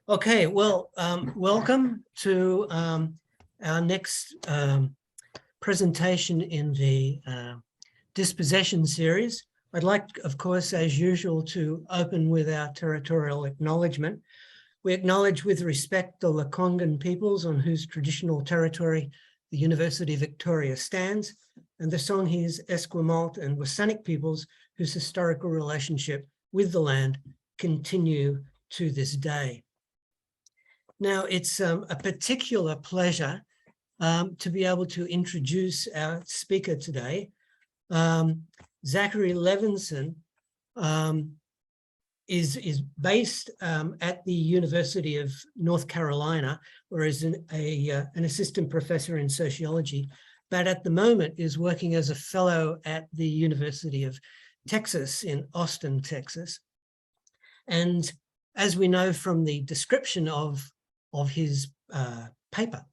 Okay, well, welcome to our next presentation in the Dispossession series. I'd like, of course, as usual, to open with our territorial acknowledgement. We acknowledge with respect the Lekwungen peoples on whose traditional territory the University of Victoria stands, and the Songhees, Esquimalt and Wasanic peoples whose historical relationship with the land continue to this day. Now, it's a particular pleasure to be able to introduce our speaker today. Zachary Levinson is based at the University of North Carolina, where is an assistant professor in sociology, but at the moment is working as a fellow at the University of Texas in Austin, Texas. And as we know from the description of his paper,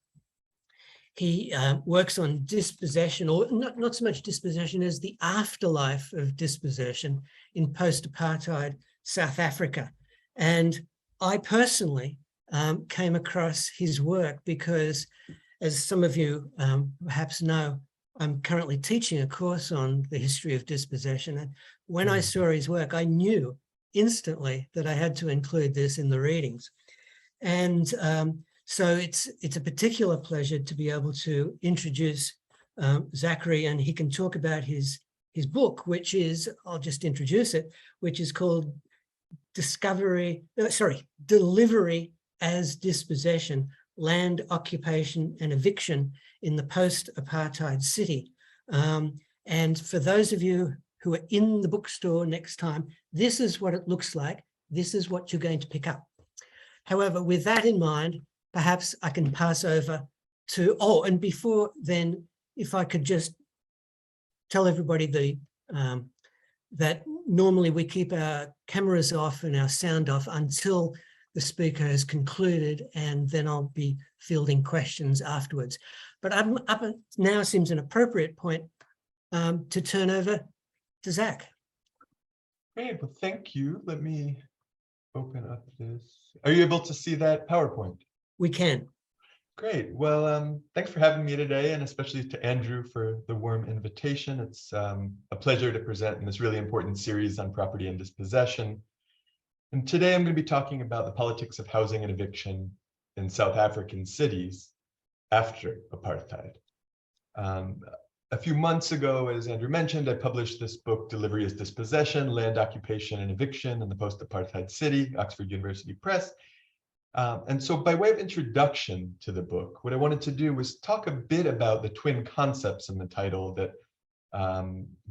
he works on dispossession, or not so much dispossession as the afterlife of dispossession in post-apartheid South Africa. And I personally came across his work because, as some of you perhaps know, I'm currently teaching a course on the history of dispossession. And when I saw his work, I knew instantly that I had to include this in the readings. And so it's a particular pleasure to be able to introduce Zachary, and he can talk about his book, which is, I'll just introduce it, which is called Delivery as Dispossession, Land Occupation and Eviction in the Post-Apartheid City. And for those of you who are in the bookstore next time, this is what it looks like. This is what you're going to pick up. However, with that in mind, perhaps I can pass over to, and before then, if I could just tell everybody that normally we keep our cameras off and our sound off until the speaker has concluded, and then I'll be fielding questions afterwards. But up now seems an appropriate point to turn over to Zach. Great, well, thank you. Let me open up this. Are you able to see that PowerPoint? We can. Great. Well, thanks for having me today, and especially to Andrew for the warm invitation. It's a pleasure to present in this really important series on property and dispossession. And today I'm going to be talking about the politics of housing and eviction in South African cities after apartheid. A few months ago, as Andrew mentioned, I published this book, Delivery as Dispossession, Land Occupation and Eviction in the Post-Apartheid City, Oxford University Press. And so by way of introduction to the book, what I wanted to do was talk a bit about the twin concepts in the title, that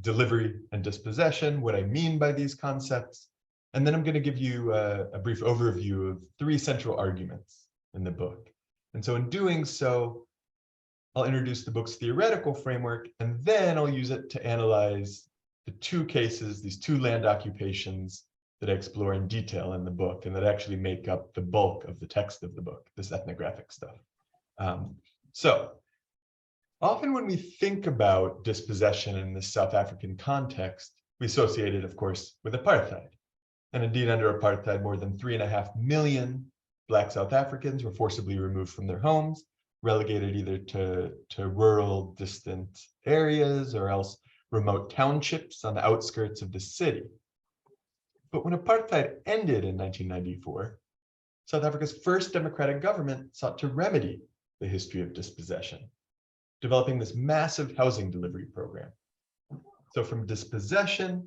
delivery and dispossession, what I mean by these concepts. And then I'm going to give you a brief overview of three central arguments in the book. And so in doing so, I'll introduce the book's theoretical framework, and then I'll use it to analyze the two cases, these two land occupations that I explore in detail in the book, and that actually make up the bulk of the text of the book, this ethnographic stuff. So often when we think about dispossession in the South African context, we associate it, of course, with apartheid. And indeed, under apartheid, more than 3.5 million Black South Africans were forcibly removed from their homes, relegated either to rural, distant areas or else remote townships on the outskirts of the city. But when apartheid ended in 1994, South Africa's first democratic government sought to remedy the history of dispossession, developing this massive housing delivery program. So from dispossession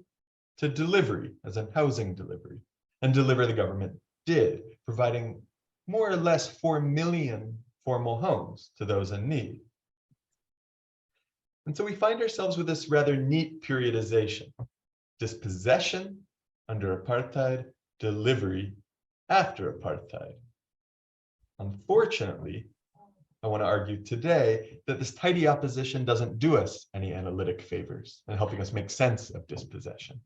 to delivery, as in housing delivery, and deliver the government did, providing more or less 4 million formal homes to those in need. And so we find ourselves with this rather neat periodization: dispossession under apartheid, delivery after apartheid. Unfortunately, I want to argue today that this tidy opposition doesn't do us any analytic favors in helping us make sense of dispossession.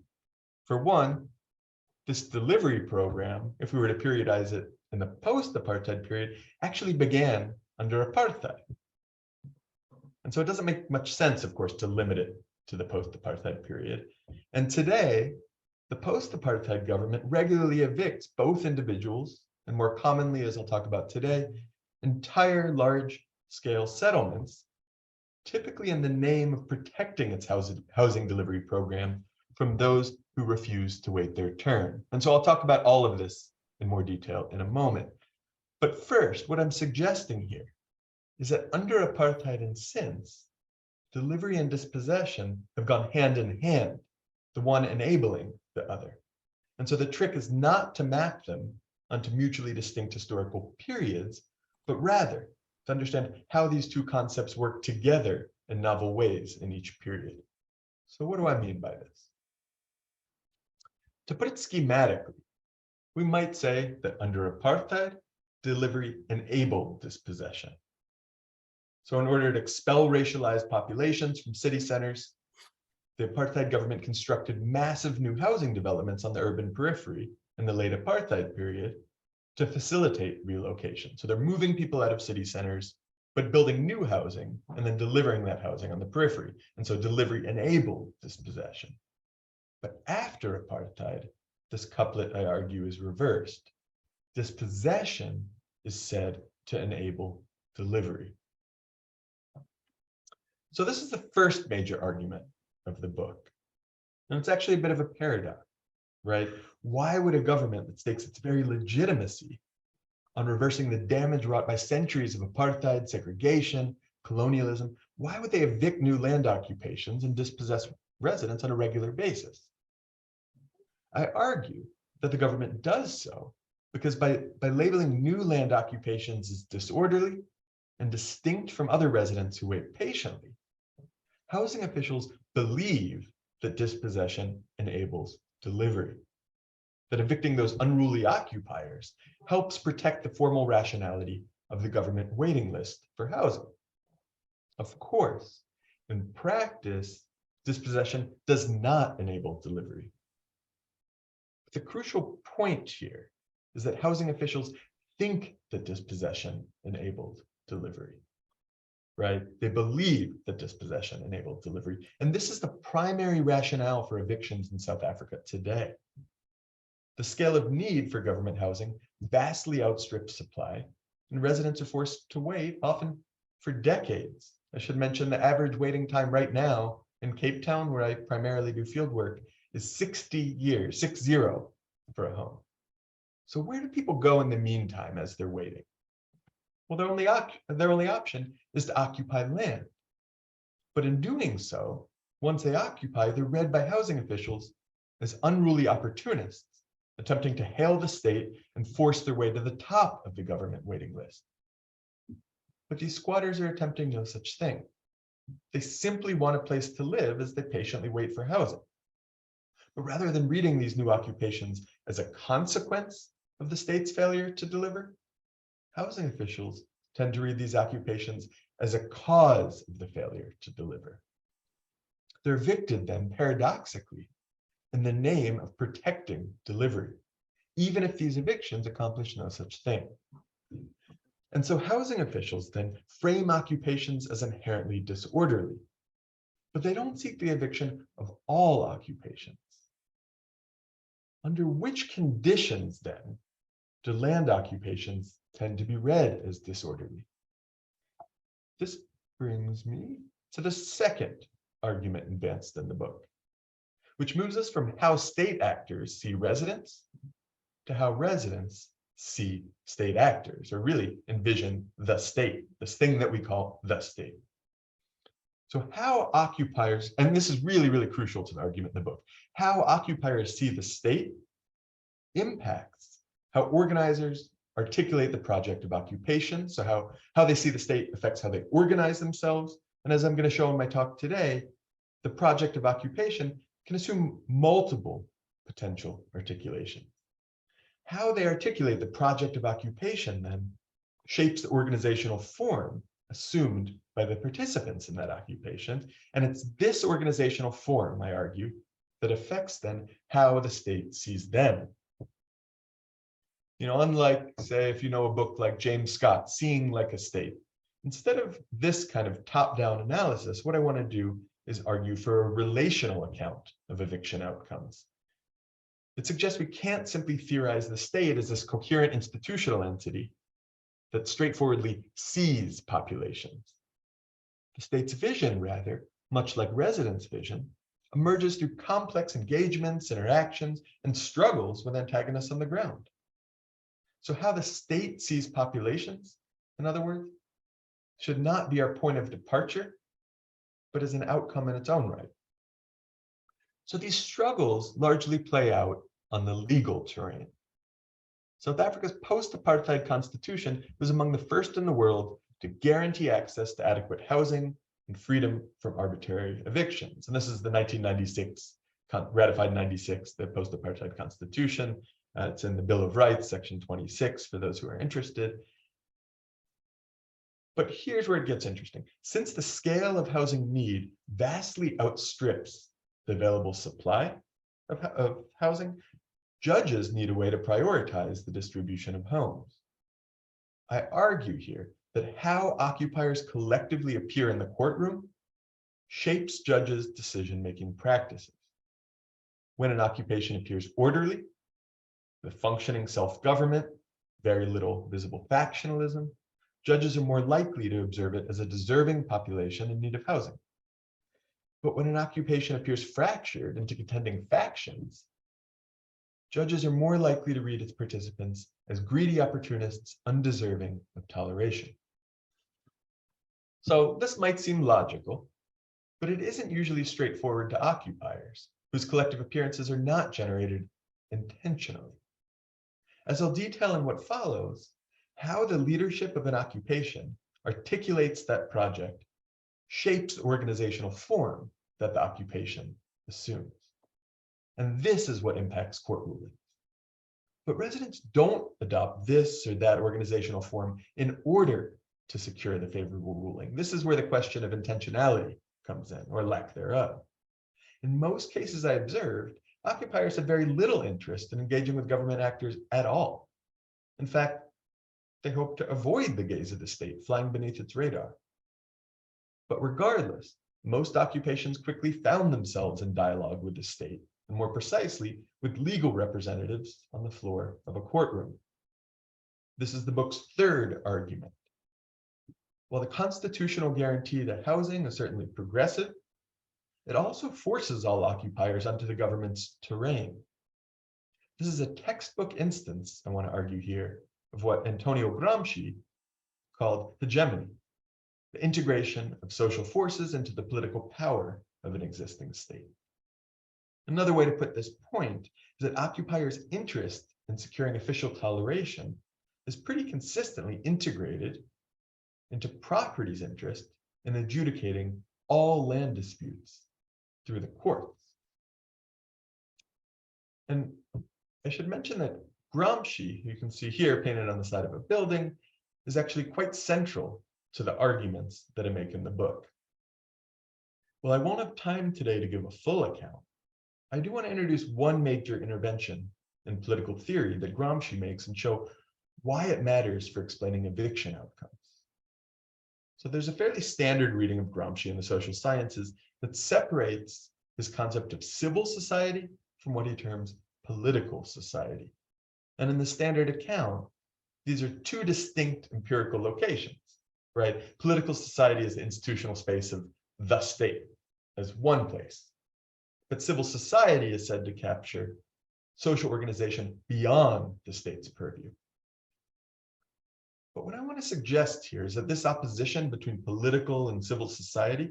For one, this delivery program, if we were to periodize it in the post-apartheid period, actually began under apartheid. And so it doesn't make much sense, of course, to limit it to the post-apartheid period. And today, the post-apartheid government regularly evicts both individuals and more commonly, as I'll talk about today, entire large-scale settlements, typically in the name of protecting its housing delivery program from those who refuse to wait their turn. And so I'll talk about all of this in more detail in a moment. But first, what I'm suggesting here is that under apartheid and since, delivery and dispossession have gone hand in hand, the one enabling the other. And so the trick is not to map them onto mutually distinct historical periods, but rather to understand how these two concepts work together in novel ways in each period. So what do I mean by this? To put it schematically, we might say that under apartheid, delivery enabled dispossession. So in order to expel racialized populations from city centers, the apartheid government constructed massive new housing developments on the urban periphery in the late apartheid period to facilitate relocation. So they're moving people out of city centers, but building new housing and then delivering that housing on the periphery. And so delivery enabled dispossession. But after apartheid, this couplet, I argue, is reversed. Dispossession is said to enable delivery. So this is the first major argument of the book. And it's actually a bit of a paradox, right? Why would a government that stakes its very legitimacy on reversing the damage wrought by centuries of apartheid, segregation, colonialism, why would they evict new land occupations and dispossess residents on a regular basis? I argue that the government does so because by labeling new land occupations as disorderly and distinct from other residents who wait patiently, housing officials believe that dispossession enables delivery, that evicting those unruly occupiers helps protect the formal rationality of the government waiting list for housing. Of course, in practice, dispossession does not enable delivery. But the crucial point here is that housing officials think that dispossession enabled delivery, right? They believe that dispossession enabled delivery. And this is the primary rationale for evictions in South Africa today. The scale of need for government housing vastly outstrips supply, and residents are forced to wait, often for decades. I should mention the average waiting time right now in Cape Town, where I primarily do field work, is 60 years, 60, for a home. So where do people go in the meantime as they're waiting? Well, their only option is to occupy land. But in doing so, once they occupy, they're read by housing officials as unruly opportunists, attempting to hail the state and force their way to the top of the government waiting list. But these squatters are attempting no such thing. They simply want a place to live as they patiently wait for housing. But rather than reading these new occupations as a consequence of the state's failure to deliver, housing officials tend to read these occupations as a cause of the failure to deliver. They're evicted then, paradoxically, in the name of protecting delivery, even if these evictions accomplish no such thing. And so housing officials then frame occupations as inherently disorderly, but they don't seek the eviction of all occupations. Under which conditions then do land occupations tend to be read as disorderly? This brings me to the second argument advanced in the book, which moves us from how state actors see residents to how residents see state actors, or really envision the state, this thing that we call the state. So how occupiers, and this is really, really crucial to the argument in the book, how occupiers see the state impacts how organizers articulate the project of occupation. So how they see the state affects how they organize themselves. And as I'm going to show in my talk today, the project of occupation can assume multiple potential articulations. How they articulate the project of occupation then shapes the organizational form assumed by the participants in that occupation. And it's this organizational form, I argue, that affects then how the state sees them. You know, unlike, say, if you know a book like James Scott's Seeing Like a State, instead of this kind of top-down analysis, what I want to do is argue for a relational account of eviction outcomes. It suggests we can't simply theorize the state as this coherent institutional entity that straightforwardly sees populations. The state's vision, rather, much like residents' vision, emerges through complex engagements, interactions, and struggles with antagonists on the ground. So how the state sees populations, in other words, should not be our point of departure, but as an outcome in its own right. So these struggles largely play out on the legal terrain. South Africa's post-apartheid constitution was among the first in the world to guarantee access to adequate housing and freedom from arbitrary evictions. And this is the 1996, ratified in 96, the post-apartheid constitution. It's in the Bill of Rights, section 26, for those who are interested. But here's where it gets interesting. Since the scale of housing need vastly outstrips the available supply of housing, judges need a way to prioritize the distribution of homes. I argue here that how occupiers collectively appear in the courtroom shapes judges' decision-making practices. When an occupation appears orderly, with functioning self-government, very little visible factionalism, judges are more likely to observe it as a deserving population in need of housing. But when an occupation appears fractured into contending factions, judges are more likely to read its participants as greedy opportunists undeserving of toleration. So this might seem logical, but it isn't usually straightforward to occupiers, whose collective appearances are not generated intentionally. As I'll detail in what follows, how the leadership of an occupation articulates that project shapes the organizational form that the occupation assumes. And this is what impacts court rulings. But residents don't adopt this or that organizational form in order to secure the favorable ruling. This is where the question of intentionality comes in, or lack thereof. In most cases I observed, occupiers have very little interest in engaging with government actors at all. In fact, they hope to avoid the gaze of the state flying beneath its radar. But regardless, most occupations quickly found themselves in dialogue with the state, and more precisely, with legal representatives on the floor of a courtroom. This is the book's third argument. While the constitutional guarantee that housing is certainly progressive, it also forces all occupiers onto the government's terrain. This is a textbook instance, I want to argue here, of what Antonio Gramsci called hegemony, the integration of social forces into the political power of an existing state. Another way to put this point is that occupiers' interest in securing official toleration is pretty consistently integrated into property's interest in adjudicating all land disputes through the courts. And I should mention that Gramsci, you can see here painted on the side of a building, is actually quite central to the arguments that I make in the book. Well, I won't have time today to give a full account. I do want to introduce one major intervention in political theory that Gramsci makes and show why it matters for explaining eviction outcomes. So there's a fairly standard reading of Gramsci in the social sciences that separates his concept of civil society from what he terms political society. And in the standard account, these are two distinct empirical locations, right? Political society is the institutional space of the state as one place. But civil society is said to capture social organization beyond the state's purview. But what I want to suggest here is that this opposition between political and civil society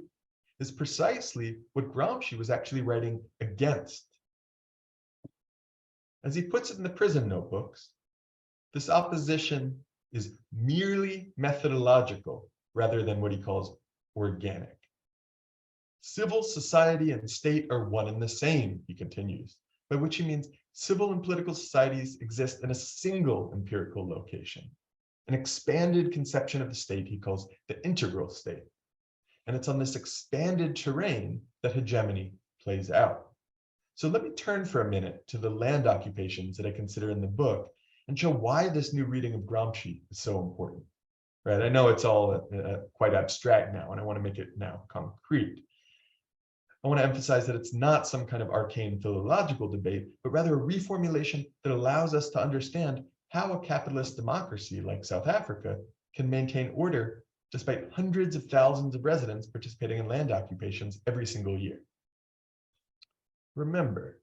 is precisely what Gramsci was actually writing against. As he puts it in the prison notebooks, this opposition is merely methodological rather than what he calls organic. Civil society and state are one and the same, he continues, by which he means civil and political societies exist in a single empirical location, an expanded conception of the state he calls the integral state. And it's on this expanded terrain that hegemony plays out. So let me turn for a minute to the land occupations that I consider in the book and show why this new reading of Gramsci is so important. Right? I know it's all quite abstract now, and I want to make it now concrete. I want to emphasize that it's not some kind of arcane philological debate, but rather a reformulation that allows us to understand how a capitalist democracy like South Africa can maintain order despite hundreds of thousands of residents participating in land occupations every single year. Remember,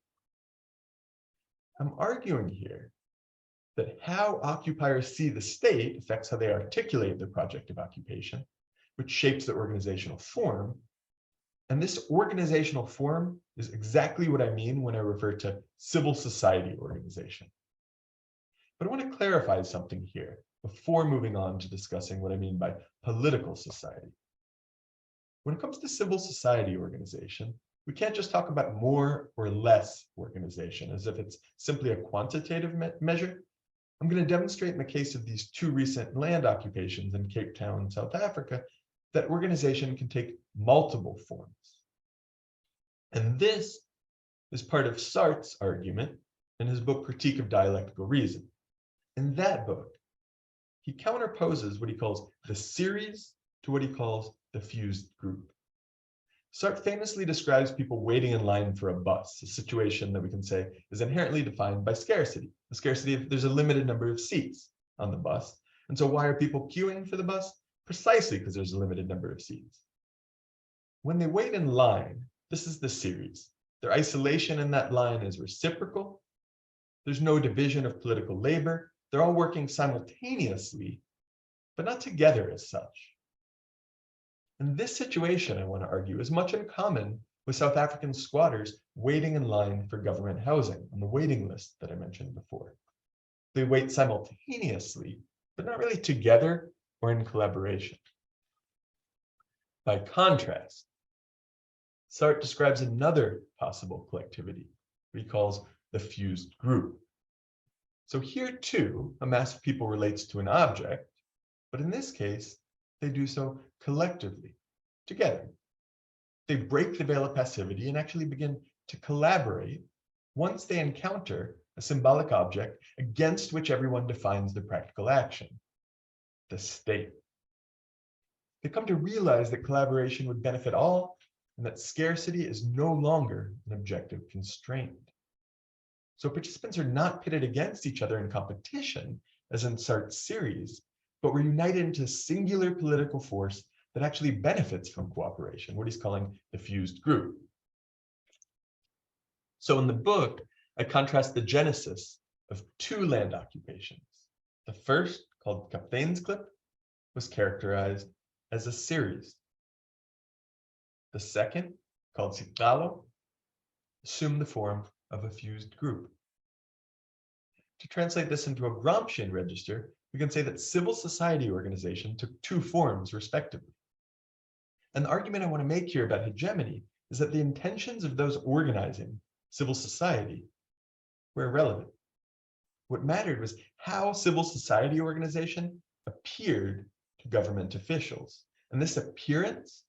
I'm arguing here that how occupiers see the state affects how they articulate their project of occupation, which shapes the organizational form. And this organizational form is exactly what I mean when I refer to civil society organization. But I want to clarify something here before moving on to discussing what I mean by political society. When it comes to civil society organization, we can't just talk about more or less organization as if it's simply a quantitative measure. I'm going to demonstrate in the case of these two recent land occupations in Cape Town, South Africa, that organization can take multiple forms. And this is part of Sartre's argument in his book, Critique of Dialectical Reason. In that book, he counterposes what he calls the series to what he calls the fused group. Sartre famously describes people waiting in line for a bus, a situation that we can say is inherently defined by scarcity. The scarcity of there's a limited number of seats on the bus. And so why are people queuing for the bus? Precisely because there's a limited number of seats. When they wait in line, this is the series. Their isolation in that line is reciprocal. There's no division of political labor. They're all working simultaneously, but not together as such. And this situation, I want to argue, is much in common with South African squatters waiting in line for government housing on the waiting list that I mentioned before. They wait simultaneously, but not really together or in collaboration. By contrast, Sartre describes another possible collectivity, what he calls the fused group. So here too, a mass of people relates to an object, but in this case, they do so collectively, together. They break the veil of passivity and actually begin to collaborate once they encounter a symbolic object against which everyone defines their practical action, the state. They come to realize that collaboration would benefit all and that scarcity is no longer an objective constraint. So participants are not pitted against each other in competition, as in Sartre's series, but we're united into a singular political force that actually benefits from cooperation, what he's calling the fused group. So in the book, I contrast the genesis of two land occupations. The first, called Kapteinsklip, was characterized as a series. The second, called Siqalo, assumed the form of a fused group. To translate this into a Gramscian register, we can say that civil society organization took two forms respectively. And the argument I want to make here about hegemony is that the intentions of those organizing civil society were irrelevant. What mattered was how civil society organization appeared to government officials. And this appearance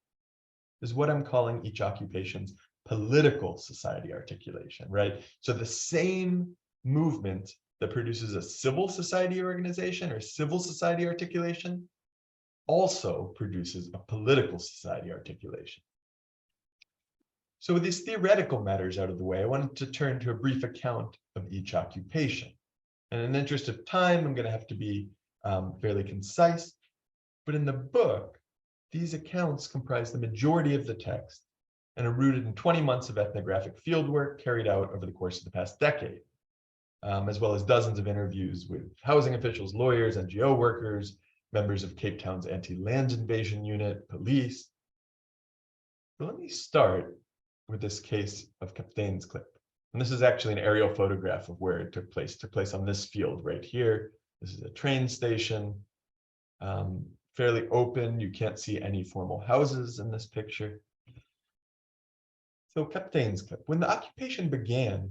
is what I'm calling each occupation's political society articulation, right? So the same movement that produces a civil society organization or civil society articulation also produces a political society articulation. So with these theoretical matters out of the way, I wanted to turn to a brief account of each occupation. And in the interest of time, I'm going to have to be fairly concise. But in the book, these accounts comprise the majority of the text and are rooted in 20 months of ethnographic fieldwork carried out over the course of the past decade, as well as dozens of interviews with housing officials, lawyers, NGO workers, members of Cape Town's anti-land invasion unit, police. But let me start with this case of Kapteinsklip. And this is actually an aerial photograph of where it took place on this field right here. This is a train station, fairly open. You can't see any formal houses in this picture. So Kapteinsklip, when the occupation began,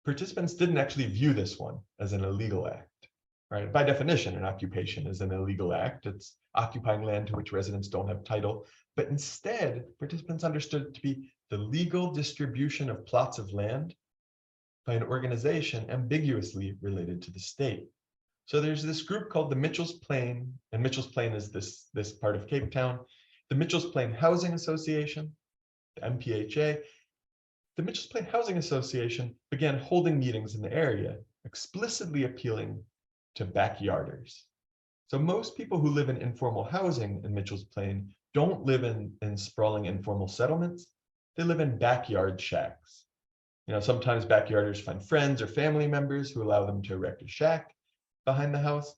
participants didn't actually view this one as an illegal act, right? By definition, an occupation is an illegal act. It's occupying land to which residents don't have title. But instead, participants understood it to be the legal distribution of plots of land by an organization ambiguously related to the state. So there's this group called the Mitchell's Plain, and Mitchell's Plain is this part of Cape Town, the Mitchell's Plain Housing Association, the MPHA, the Mitchell's Plain Housing Association began holding meetings in the area, explicitly appealing to backyarders. So most people who live in informal housing in Mitchell's Plain don't live in sprawling informal settlements. They live in backyard shacks. Sometimes backyarders find friends or family members who allow them to erect a shack behind the house.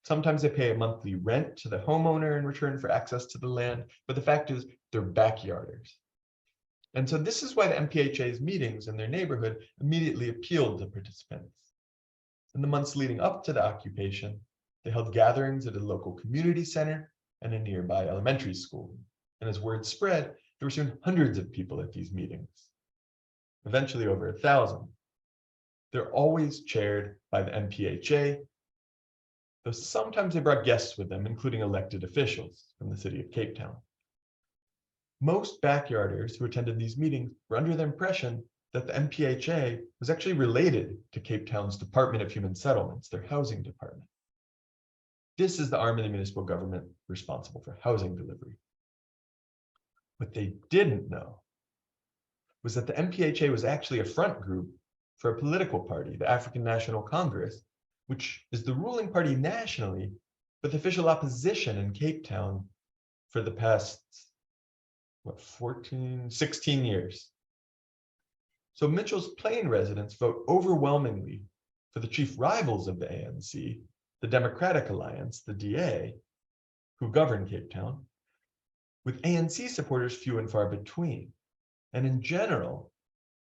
Sometimes they pay a monthly rent to the homeowner in return for access to the land, but the fact is they're backyarders. And so this is why the MPHA's meetings in their neighborhood immediately appealed to participants. In the months leading up to the occupation, they held gatherings at a local community center and a nearby elementary school. And as word spread, there were soon hundreds of people at these meetings, eventually over 1,000. They're always chaired by the MPHA, though sometimes they brought guests with them, including elected officials from the city of Cape Town. Most backyarders who attended these meetings were under the impression that the MPHA was actually related to Cape Town's Department of Human Settlements, their housing department. This is the arm of the municipal government responsible for housing delivery. What they didn't know was that the MPHA was actually a front group for a political party, the African National Congress, which is the ruling party nationally, but the official opposition in Cape Town for the past, 16 years. So Mitchell's Plain residents vote overwhelmingly for the chief rivals of the ANC, the Democratic Alliance, the DA, who govern Cape Town, with ANC supporters few and far between. And in general,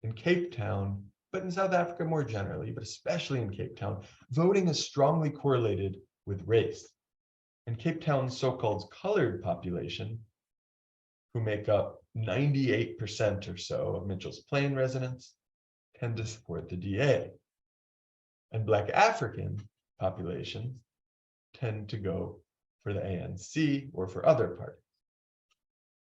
in Cape Town, but in South Africa more generally, but especially in Cape Town, voting is strongly correlated with race. And Cape Town's so-called colored population, who make up 98% or so of Mitchell's Plain residents, tend to support the DA. And Black African populations tend to go for the ANC or for other parties.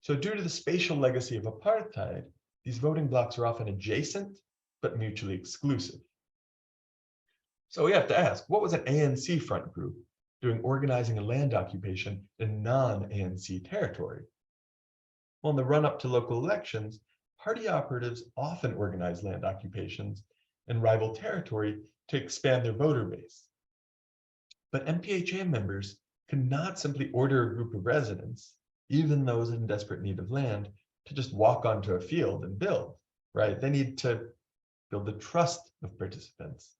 So due to the spatial legacy of apartheid, these voting blocks are often adjacent, but mutually exclusive. So we have to ask, what was an ANC front group doing organizing a land occupation in non-ANC territory? Well, in the run-up to local elections, party operatives often organize land occupations in rival territory to expand their voter base. But MPHA members could not simply order a group of residents, even those in desperate need of land, to just walk onto a field and build, right? They need to build the trust of participants.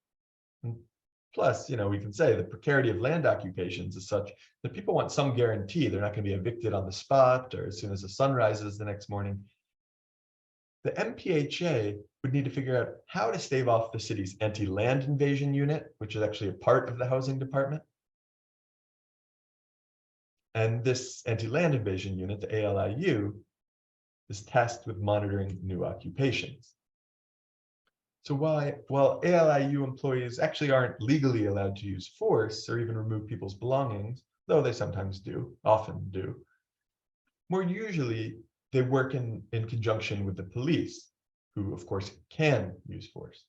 And plus, we can say the precarity of land occupations is such that people want some guarantee they're not going to be evicted on the spot or as soon as the sun rises the next morning. The MPHA would need to figure out how to stave off the city's anti-land invasion unit, which is actually a part of the housing department. And this anti-land invasion unit, the ALIU, is tasked with monitoring new occupations. So while ALIU employees actually aren't legally allowed to use force or even remove people's belongings, though they sometimes do, often do, more usually they work in conjunction with the police, who of course can use force.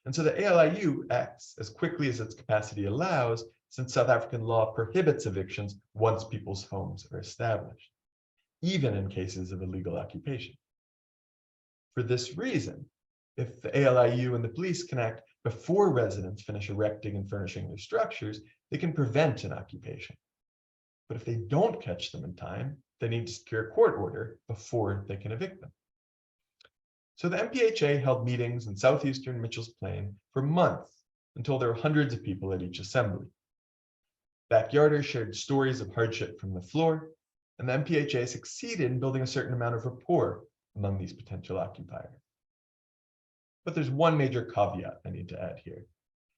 And so the ALIU acts as quickly as its capacity allows, since South African law prohibits evictions once people's homes are established, even in cases of illegal occupation. For this reason, if the ALIU and the police can act before residents finish erecting and furnishing their structures, they can prevent an occupation. But if they don't catch them in time, they need to secure a court order before they can evict them. So the MPHA held meetings in southeastern Mitchell's Plain for months until there were hundreds of people at each assembly. Backyarders shared stories of hardship from the floor, and the MPHA succeeded in building a certain amount of rapport among these potential occupiers. But there's one major caveat I need to add here.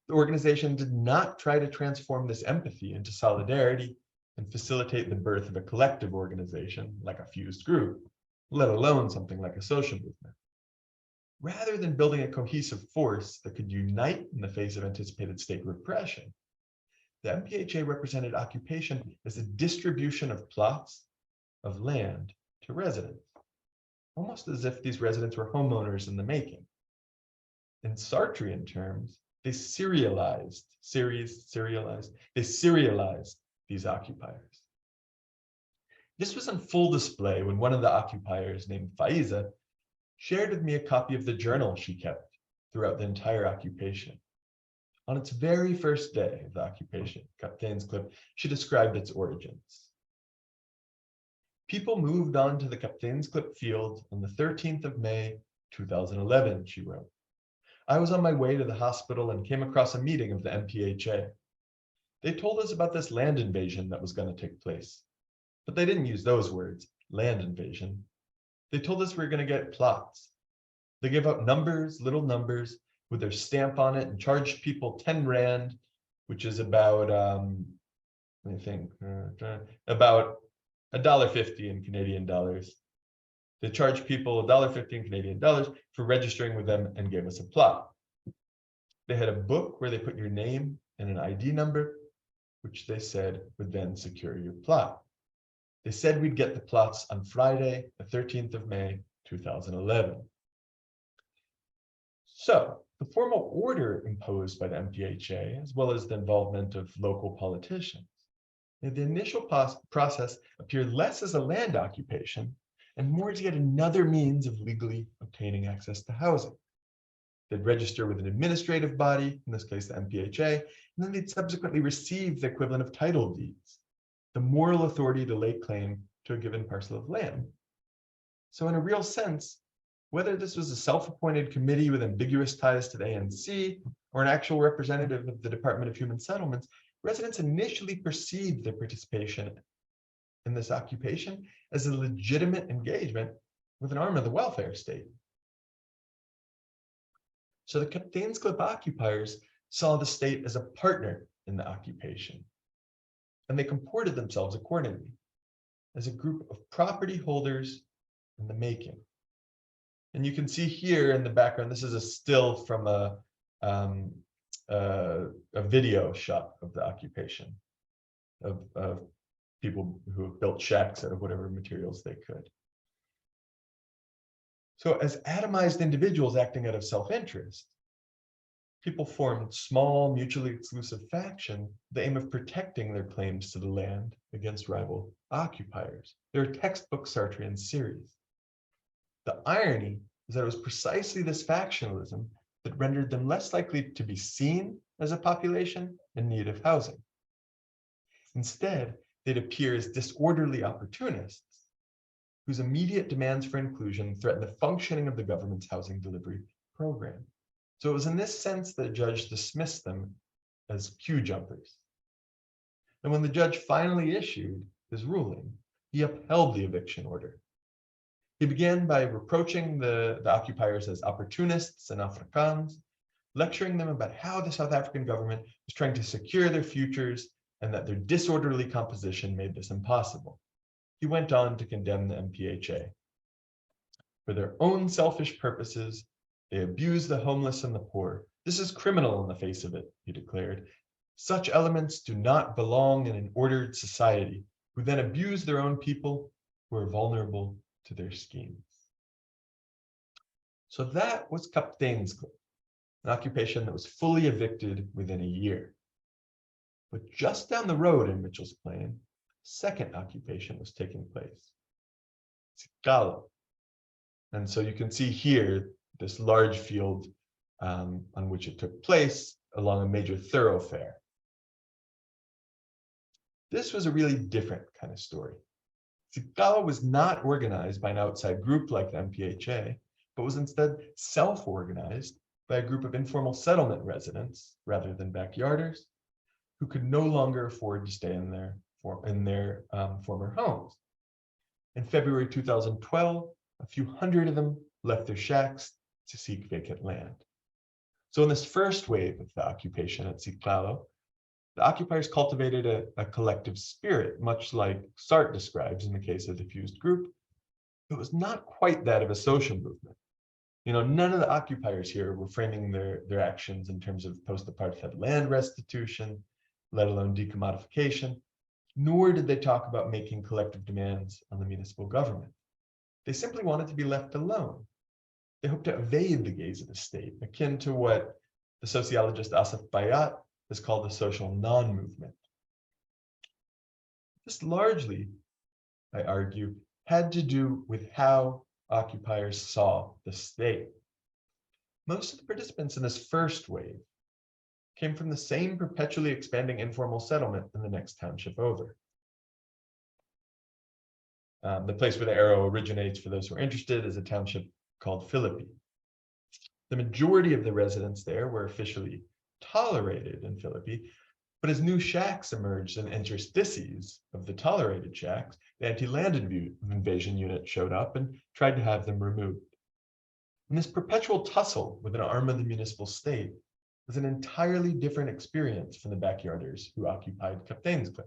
The organization did not try to transform this empathy into solidarity and facilitate the birth of a collective organization like a fused group, let alone something like a social movement. Rather than building a cohesive force that could unite in the face of anticipated state repression, the MPHA represented occupation as a distribution of plots of land to residents, almost as if these residents were homeowners in the making. In Sartrean terms, they serialized these occupiers. This was on full display when one of the occupiers, named Faiza, shared with me a copy of the journal she kept throughout the entire occupation. On its very first day of the occupation, Kapteinsklip, she described its origins. People moved on to the Kapteinsklip field on the 13th of May, 2011, she wrote. I was on my way to the hospital and came across a meeting of the MPHA. They told us about this land invasion that was going to take place. But they didn't use those words, land invasion. They told us we were going to get plots. They gave out numbers, little numbers, with their stamp on it and charged people 10 Rand, which is about, about $1.50 in Canadian dollars. They charged people $1.50 in Canadian dollars for registering with them and gave us a plot. They had a book where they put your name and an ID number, which they said would then secure your plot. They said we'd get the plots on Friday, the 13th of May, 2011. So the formal order imposed by the MPHA, as well as the involvement of local politicians, made the initial process appear less as a land occupation and more as yet another means of legally obtaining access to housing. They'd register with an administrative body, in this case the MPHA, and then they'd subsequently receive the equivalent of title deeds, the moral authority to lay claim to a given parcel of land. So in a real sense, whether this was a self-appointed committee with ambiguous ties to the ANC or an actual representative of the Department of Human Settlements, residents initially perceived their participation in this occupation as a legitimate engagement with an arm of the welfare state. So the Kapteinsklip occupiers saw the state as a partner in the occupation, and they comported themselves accordingly as a group of property holders in the making. And you can see here in the background, this is a still from a video shot of the occupation of people who have built shacks out of whatever materials they could. So as atomized individuals acting out of self-interest, people formed small, mutually exclusive factions with the aim of protecting their claims to the land against rival occupiers. They're a textbook Sartrean series. The irony is that it was precisely this factionalism that rendered them less likely to be seen as a population in need of housing. Instead, they'd appear as disorderly opportunists whose immediate demands for inclusion threaten the functioning of the government's housing delivery program. So it was in this sense that a judge dismissed them as queue jumpers. And when the judge finally issued his ruling, he upheld the eviction order. He began by reproaching the occupiers as opportunists and Afrikaans, lecturing them about how the South African government was trying to secure their futures and that their disorderly composition made this impossible. He went on to condemn the MPHA. For their own selfish purposes, they abuse the homeless and the poor. This is criminal in the face of it, he declared. Such elements do not belong in an ordered society, who then abuse their own people who are vulnerable to their schemes. So that was Kapteinsklip, an occupation that was fully evicted within a year. But just down the road in Mitchell's Plain, a second occupation was taking place, Sikalo. And so you can see here this large field on which it took place along a major thoroughfare. This was a really different kind of story. Sikalo was not organized by an outside group like the MPHA, but was instead self-organized by a group of informal settlement residents rather than backyarders who could no longer afford to stay in their former homes. In February 2012, a few hundred of them left their shacks to seek vacant land. So in this first wave of the occupation at Sikalo, the occupiers cultivated a collective spirit, much like Sartre describes in the case of the fused group. It was not quite that of a social movement. You know, none of the occupiers here were framing their actions in terms of post-apartheid land restitution, let alone decommodification, nor did they talk about making collective demands on the municipal government. They simply wanted to be left alone. They hoped to evade the gaze of the state, akin to what the sociologist Asif Bayat has called the social non-movement. This largely, I argue, had to do with how occupiers saw the state. Most of the participants in this first wave came from the same perpetually expanding informal settlement in the next township over. The place where the arrow originates, for those who are interested, is a township called Philippi. The majority of the residents there were officially tolerated in Philippi, but as new shacks emerged in interstices of the tolerated shacks, the anti-land invasion unit showed up and tried to have them removed. And this perpetual tussle with an arm of the municipal state was an entirely different experience from the backyarders who occupied Kapteinsklip.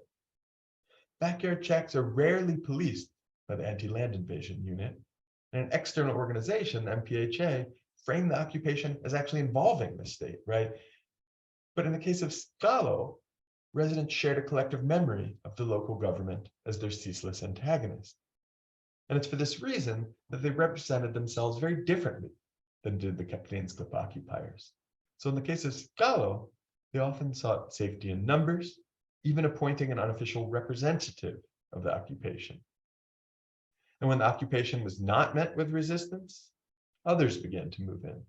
Backyard shacks are rarely policed by the anti-land invasion unit, and an external organization, the MPHA, framed the occupation as actually involving the state, right? But in the case of Skalo, residents shared a collective memory of the local government as their ceaseless antagonist. And it's for this reason that they represented themselves very differently than did the Kapteinsklip occupiers. So in the case of Skalo, they often sought safety in numbers, even appointing an unofficial representative of the occupation. And when the occupation was not met with resistance, others began to move in.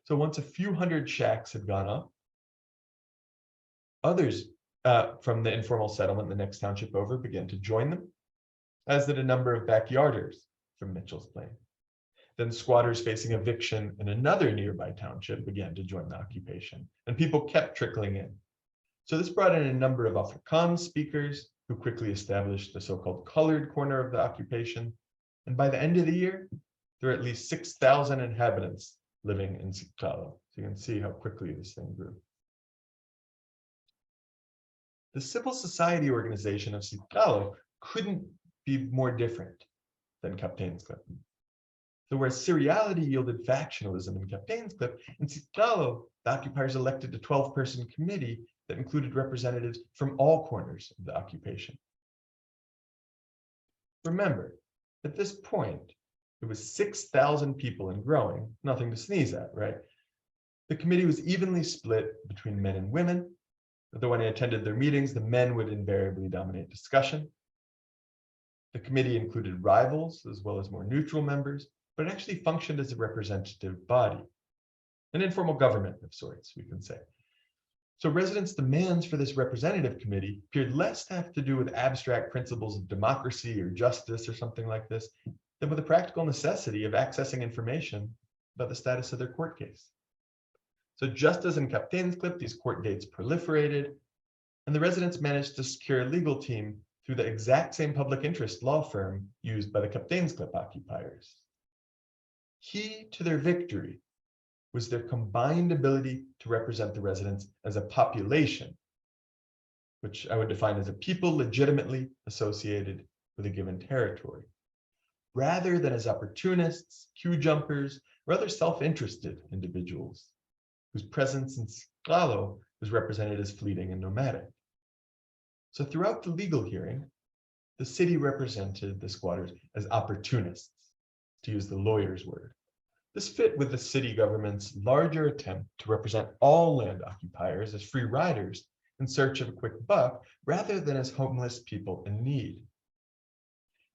So once a few hundred shacks had gone up, others from the informal settlement, the next township over, began to join them, as did a number of backyarders from Mitchell's Plain. Then squatters facing eviction in another nearby township began to join the occupation, and people kept trickling in. So this brought in a number of Afrikaans speakers who quickly established the so-called colored corner of the occupation. And by the end of the year, there were at least 6,000 inhabitants living in Sikalo. So you can see how quickly this thing grew. The civil society organization of Sikalo couldn't be more different than Kapteinsklip. So whereas seriality yielded factionalism in Kapteinsklip, in Sikalo, the occupiers elected a 12-person committee that included representatives from all corners of the occupation. Remember, at this point, it was 6,000 people and growing, nothing to sneeze at, right? The committee was evenly split between men and women. Though when I attended their meetings, the men would invariably dominate discussion. The committee included rivals as well as more neutral members, but it actually functioned as a representative body, an informal government of sorts, we can say. So residents' demands for this representative committee appeared less to have to do with abstract principles of democracy or justice or something like this, than with the practical necessity of accessing information about the status of their court case. So just as in Kapteinsklip, these court dates proliferated, and the residents managed to secure a legal team through the exact same public interest law firm used by the Kapteinsklip occupiers. Key to their victory was their combined ability to represent the residents as a population, which I would define as a people legitimately associated with a given territory, rather than as opportunists, queue jumpers, or other self-interested individuals whose presence in Sikalo was represented as fleeting and nomadic. So throughout the legal hearing, the city represented the squatters as opportunists, to use the lawyer's word. This fit with the city government's larger attempt to represent all land occupiers as free riders in search of a quick buck, rather than as homeless people in need.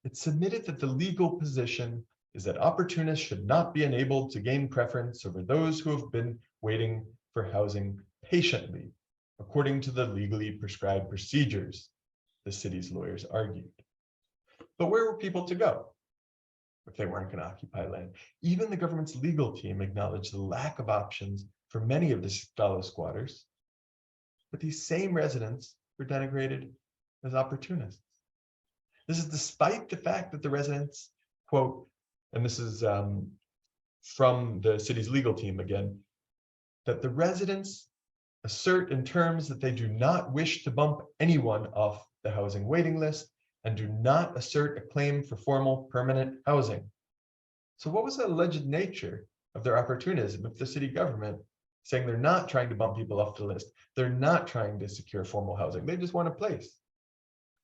It submitted that the legal position is that opportunists should not be enabled to gain preference over those who have been waiting for housing patiently, according to the legally prescribed procedures, the city's lawyers argued. But where were people to go if they weren't going to occupy land? Even the government's legal team acknowledged the lack of options for many of the Sikalo squatters, but these same residents were denigrated as opportunists. This is despite the fact that the residents, quote, and this is from the city's legal team again, that the residents assert in terms that they do not wish to bump anyone off the housing waiting list and do not assert a claim for formal permanent housing. So what was the alleged nature of their opportunism if the city government saying they're not trying to bump people off the list, they're not trying to secure formal housing, they just want a place?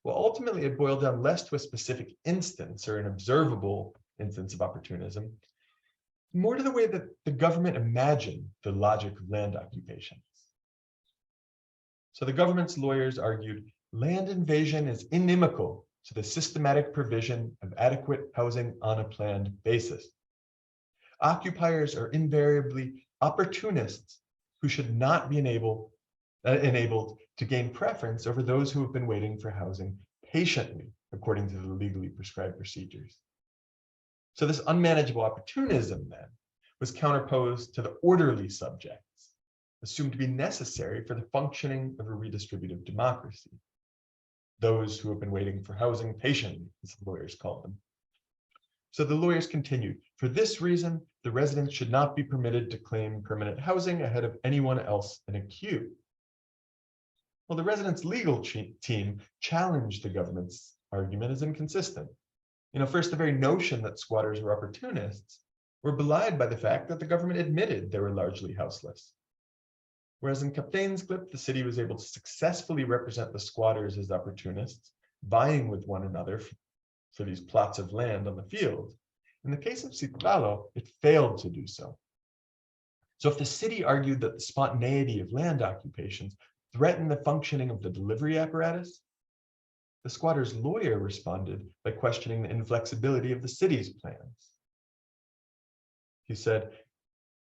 Well, ultimately it boiled down less to a specific instance or an observable instance of opportunism, more to the way that the government imagined the logic of land occupations. So the government's lawyers argued land invasion is inimical to the systematic provision of adequate housing on a planned basis. Occupiers are invariably opportunists who should not be enabled to gain preference over those who have been waiting for housing patiently, according to the legally prescribed procedures. So this unmanageable opportunism then was counterposed to the orderly subjects, assumed to be necessary for the functioning of a redistributive democracy. Those who have been waiting for housing patiently, as the lawyers called them. So the lawyers continued, for this reason, the residents should not be permitted to claim permanent housing ahead of anyone else in a queue. Well, the residents' legal team challenged the government's argument as inconsistent. First, the very notion that squatters were opportunists were belied by the fact that the government admitted they were largely houseless. Whereas in Kapteinsklip, the city was able to successfully represent the squatters as opportunists, vying with one another for these plots of land on the field. In the case of Sitlalo, it failed to do so. So if the city argued that the spontaneity of land occupations threatened the functioning of the delivery apparatus, the squatter's lawyer responded by questioning the inflexibility of the city's plans. He said,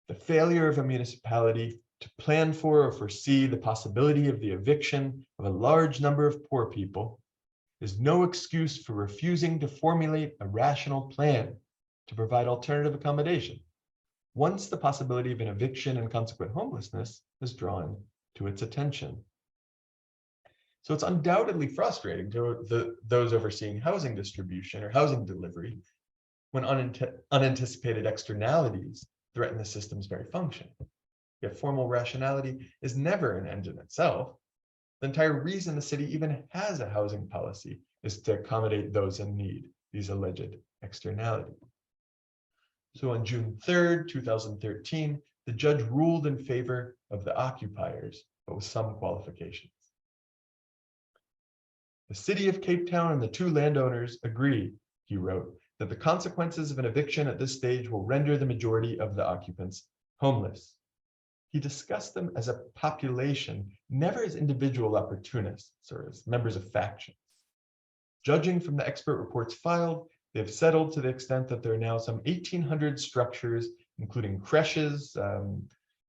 the failure of a municipality to plan for or foresee the possibility of the eviction of a large number of poor people is no excuse for refusing to formulate a rational plan to provide alternative accommodation once the possibility of an eviction and consequent homelessness is drawn to its attention. So it's undoubtedly frustrating to those overseeing housing distribution or housing delivery when unanticipated externalities threaten the system's very function. Yet formal rationality is never an end in itself. The entire reason the city even has a housing policy is to accommodate those in need, these alleged externalities. So on June 3rd, 2013, the judge ruled in favor of the occupiers, but with some qualifications. The city of Cape Town and the two landowners agree, he wrote, that the consequences of an eviction at this stage will render the majority of the occupants homeless. He discussed them as a population, never as individual opportunists or as members of factions. Judging from the expert reports filed, they have settled to the extent that there are now some 1,800 structures, including creches,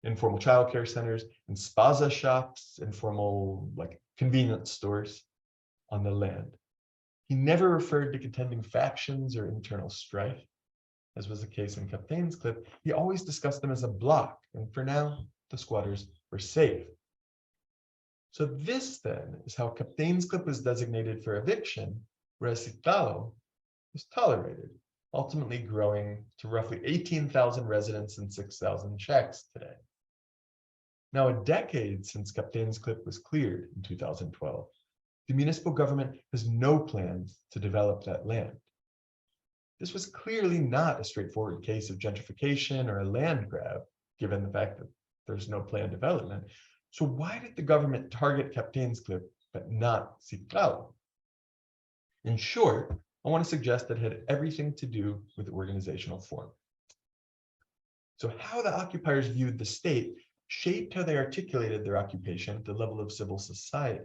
informal childcare centers, and spaza shops, informal convenience stores on the land. He never referred to contending factions or internal strife, as was the case in Kapteinsklip. He always discussed them as a block, and for now, the squatters were safe. So this then is how Kapteinsklip was designated for eviction, whereas Sitlalo was tolerated, ultimately growing to roughly 18,000 residents and 6,000 shacks today. Now, a decade since Kapteinsklip was cleared in 2012, the municipal government has no plans to develop that land. This was clearly not a straightforward case of gentrification or a land grab, given the fact that there's no planned development. So why did the government target Kapteinsklip but not Sitlalo? In short, I want to suggest that it had everything to do with organizational form. So how the occupiers viewed the state shaped how they articulated their occupation at the level of civil society.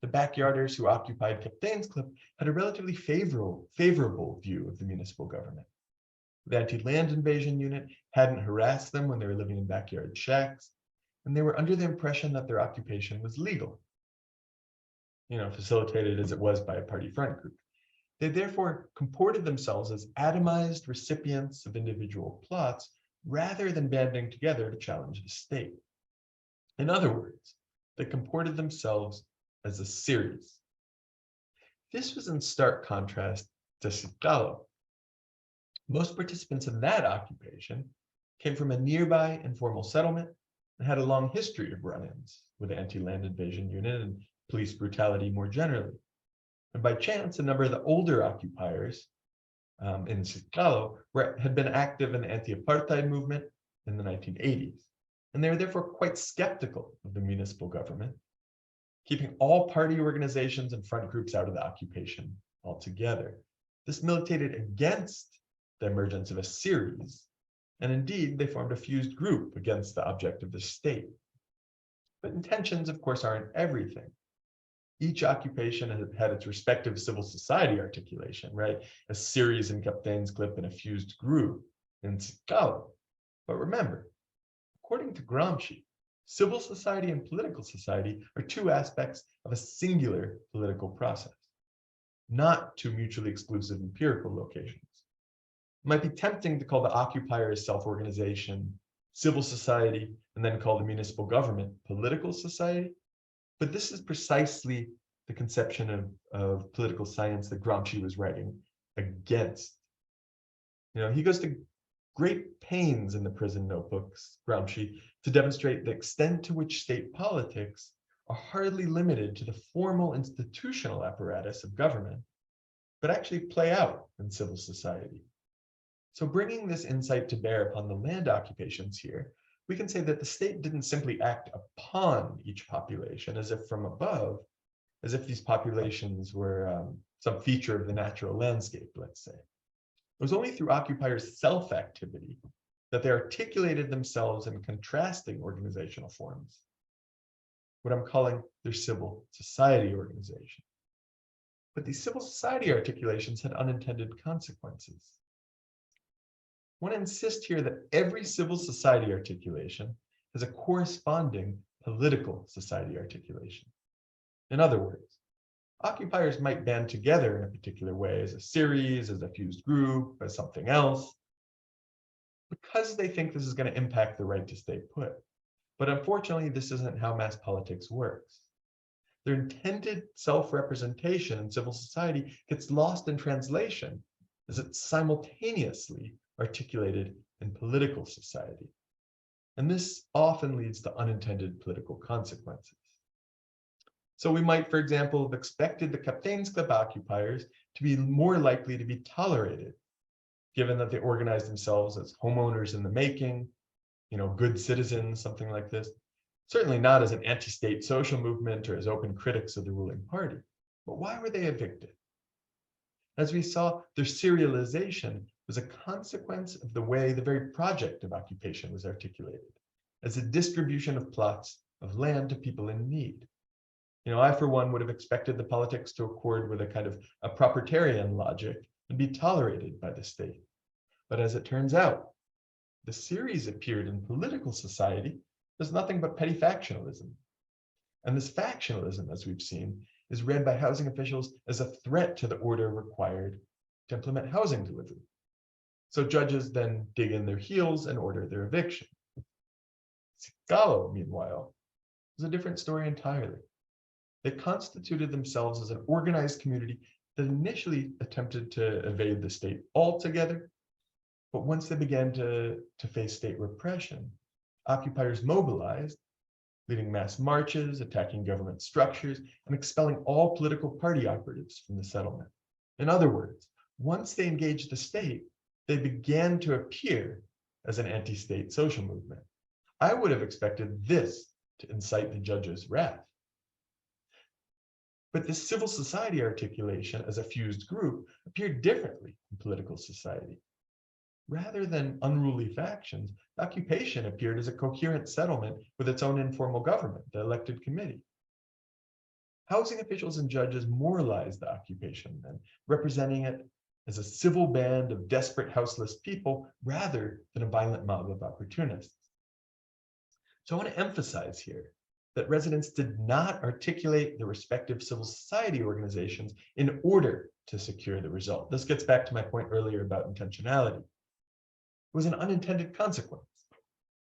The backyarders who occupied Kapteinsklip had a relatively favorable view of the municipal government. The anti-land invasion unit hadn't harassed them when they were living in backyard shacks, and they were under the impression that their occupation was legal, facilitated as it was by a party front group. They therefore comported themselves as atomized recipients of individual plots rather than banding together to challenge the state. In other words, they comported themselves as a series. This was in stark contrast to Sitlalo. Most participants in that occupation came from a nearby informal settlement and had a long history of run-ins with the anti-land invasion unit and police brutality more generally. And by chance, a number of the older occupiers in Sitlalo had been active in the anti-apartheid movement in the 1980s. And they were therefore quite skeptical of the municipal government, keeping all party organizations and front groups out of the occupation altogether. This militated against the emergence of a series, and indeed they formed a fused group against the object of the state. But intentions, of course, aren't everything. Each occupation had its respective civil society articulation, right? A series in Kapteinsklip and a fused group in Tsikalo. But remember, according to Gramsci, civil society and political society are two aspects of a singular political process, not two mutually exclusive empirical locations. It might be tempting to call the occupiers self-organization, civil society, and then call the municipal government political society. But this is precisely the conception of political science that Gramsci was writing against. He goes to great pains in the prison notebooks, Gramsci, to demonstrate the extent to which state politics are hardly limited to the formal institutional apparatus of government, but actually play out in civil society. So bringing this insight to bear upon the land occupations here, we can say that the state didn't simply act upon each population as if from above, as if these populations were some feature of the natural landscape, let's say. It was only through occupiers' self-activity that they articulated themselves in contrasting organizational forms, what I'm calling their civil society organization. But these civil society articulations had unintended consequences. I want to insist here that every civil society articulation has a corresponding political society articulation. In other words, occupiers might band together in a particular way as a series, as a fused group, as something else, because they think this is going to impact the right to stay put. But unfortunately, this isn't how mass politics works. Their intended self-representation in civil society gets lost in translation as it's simultaneously articulated in political society. And this often leads to unintended political consequences. So we might, for example, have expected the Kapteinsklip occupiers to be more likely to be tolerated, given that they organize themselves as homeowners in the making, good citizens, something like this. Certainly not as an anti-state social movement or as open critics of the ruling party. But why were they evicted? As we saw, their serialization was a consequence of the way the very project of occupation was articulated, as a distribution of plots of land to people in need. I, for one, would have expected the politics to accord with a kind of a proprietarian logic and be tolerated by the state. But as it turns out, the series appeared in political society as nothing but petty factionalism. And this factionalism, as we've seen, is read by housing officials as a threat to the order required to implement housing delivery. So judges then dig in their heels and order their eviction. Tsikalo, meanwhile, was a different story entirely. They constituted themselves as an organized community that initially attempted to evade the state altogether, but once they began to face state repression, occupiers mobilized, leading mass marches, attacking government structures, and expelling all political party operatives from the settlement. In other words, once they engaged the state, they began to appear as an anti-state social movement. I would have expected this to incite the judges' wrath. But this civil society articulation as a fused group appeared differently in political society. Rather than unruly factions, occupation appeared as a coherent settlement with its own informal government, the elected committee. Housing officials and judges moralized the occupation then, representing it as a civil band of desperate houseless people rather than a violent mob of opportunists. So I want to emphasize here that residents did not articulate the respective civil society organizations in order to secure the result. This gets back to my point earlier about intentionality. It was an unintended consequence.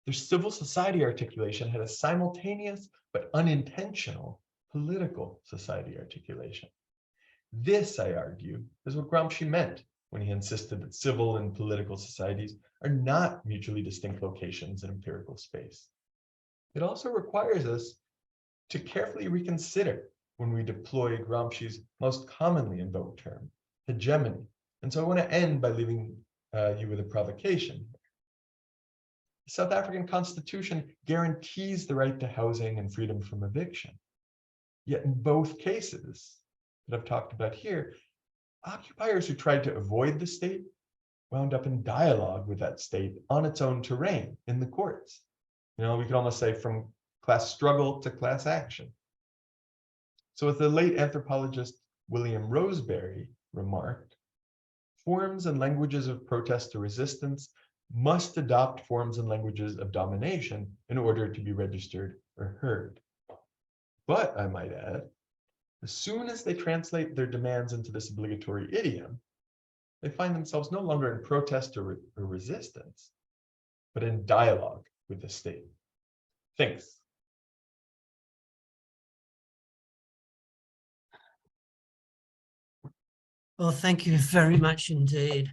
Their civil society articulation had a simultaneous but unintentional political society articulation. This, I argue, is what Gramsci meant when he insisted that civil and political societies are not mutually distinct locations in empirical space. It also requires us to carefully reconsider when we deploy Gramsci's most commonly invoked term, hegemony. And so I want to end by leaving you with a provocation. The South African Constitution guarantees the right to housing and freedom from eviction. Yet in both cases that I've talked about here, occupiers who tried to avoid the state wound up in dialogue with that state on its own terrain in the courts. We could almost say from class struggle to class action. So as the late anthropologist William Roseberry remarked, forms and languages of protest or resistance must adopt forms and languages of domination in order to be registered or heard. But I might add, as soon as they translate their demands into this obligatory idiom, they find themselves no longer in protest or resistance, but in dialogue with the state. Thanks. Well, thank you very much indeed,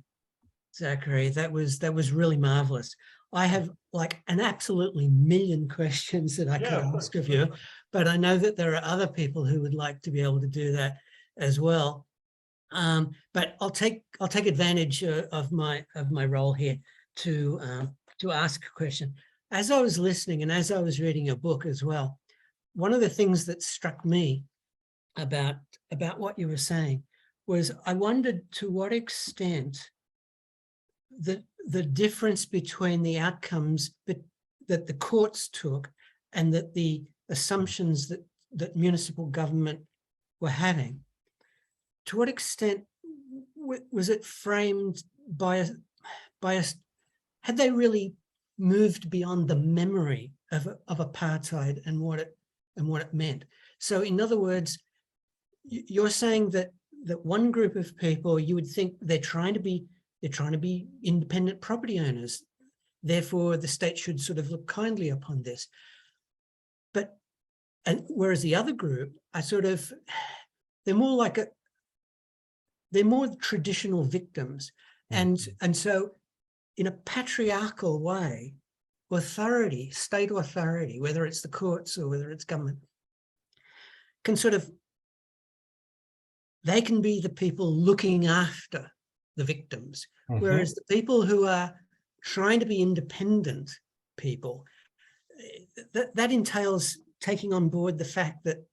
Zachary. That was really marvelous. I have like an absolutely million questions that I could ask of you, but I know that there are other people who would like to be able to do that as well. But I'll take advantage of my role here to ask a question. As I was listening and as I was reading your book as well, one of the things that struck me about what you were saying was I wondered to what extent the difference between the outcomes that the courts took and that the assumptions that municipal government were having, to what extent was it framed by had they really moved beyond the memory of apartheid and what it meant? So in other words, you're saying that one group of people, you would think they're trying to be independent property owners, therefore the state should sort of look kindly upon this. And whereas the other group are they're more traditional victims. And so in a patriarchal way, authority, state authority, whether it's the courts or whether it's government, they can be the people looking after the victims. Whereas the people who are trying to be independent people, that entails taking on board the fact that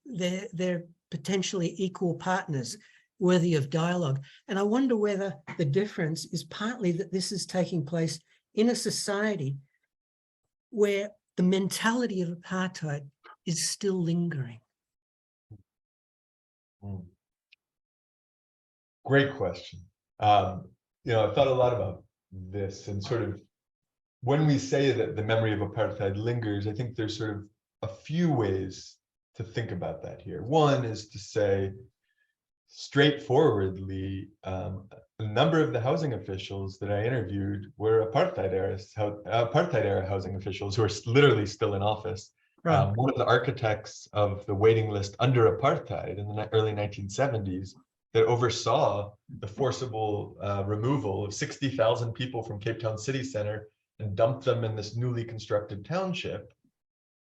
they're potentially equal partners worthy of dialogue. And I wonder whether the difference is partly that this is taking place in a society where the mentality of apartheid is still lingering. Great question. I thought a lot about this, and sort of when we say that the memory of apartheid lingers, I think there's sort of a few ways to think about that here. One is to say straightforwardly, a number of the housing officials that I interviewed were apartheid era housing officials who are literally still in office. Right. One of the architects of the waiting list under apartheid in the early 1970s that oversaw the forcible removal of 60,000 people from Cape Town city center and dumped them in this newly constructed township.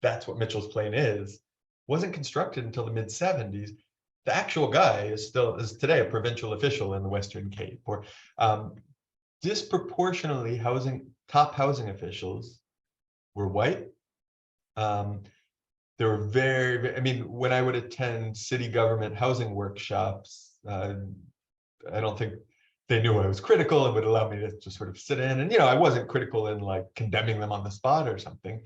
That's what Mitchell's Plain is. Wasn't constructed until the mid-70s. The actual guy is today a provincial official in the Western Cape. Or disproportionately top housing officials were white. They were very, when I would attend city government housing workshops, I don't think they knew I was critical and would allow me to just sort of sit in. And, I wasn't critical in like condemning them on the spot or something.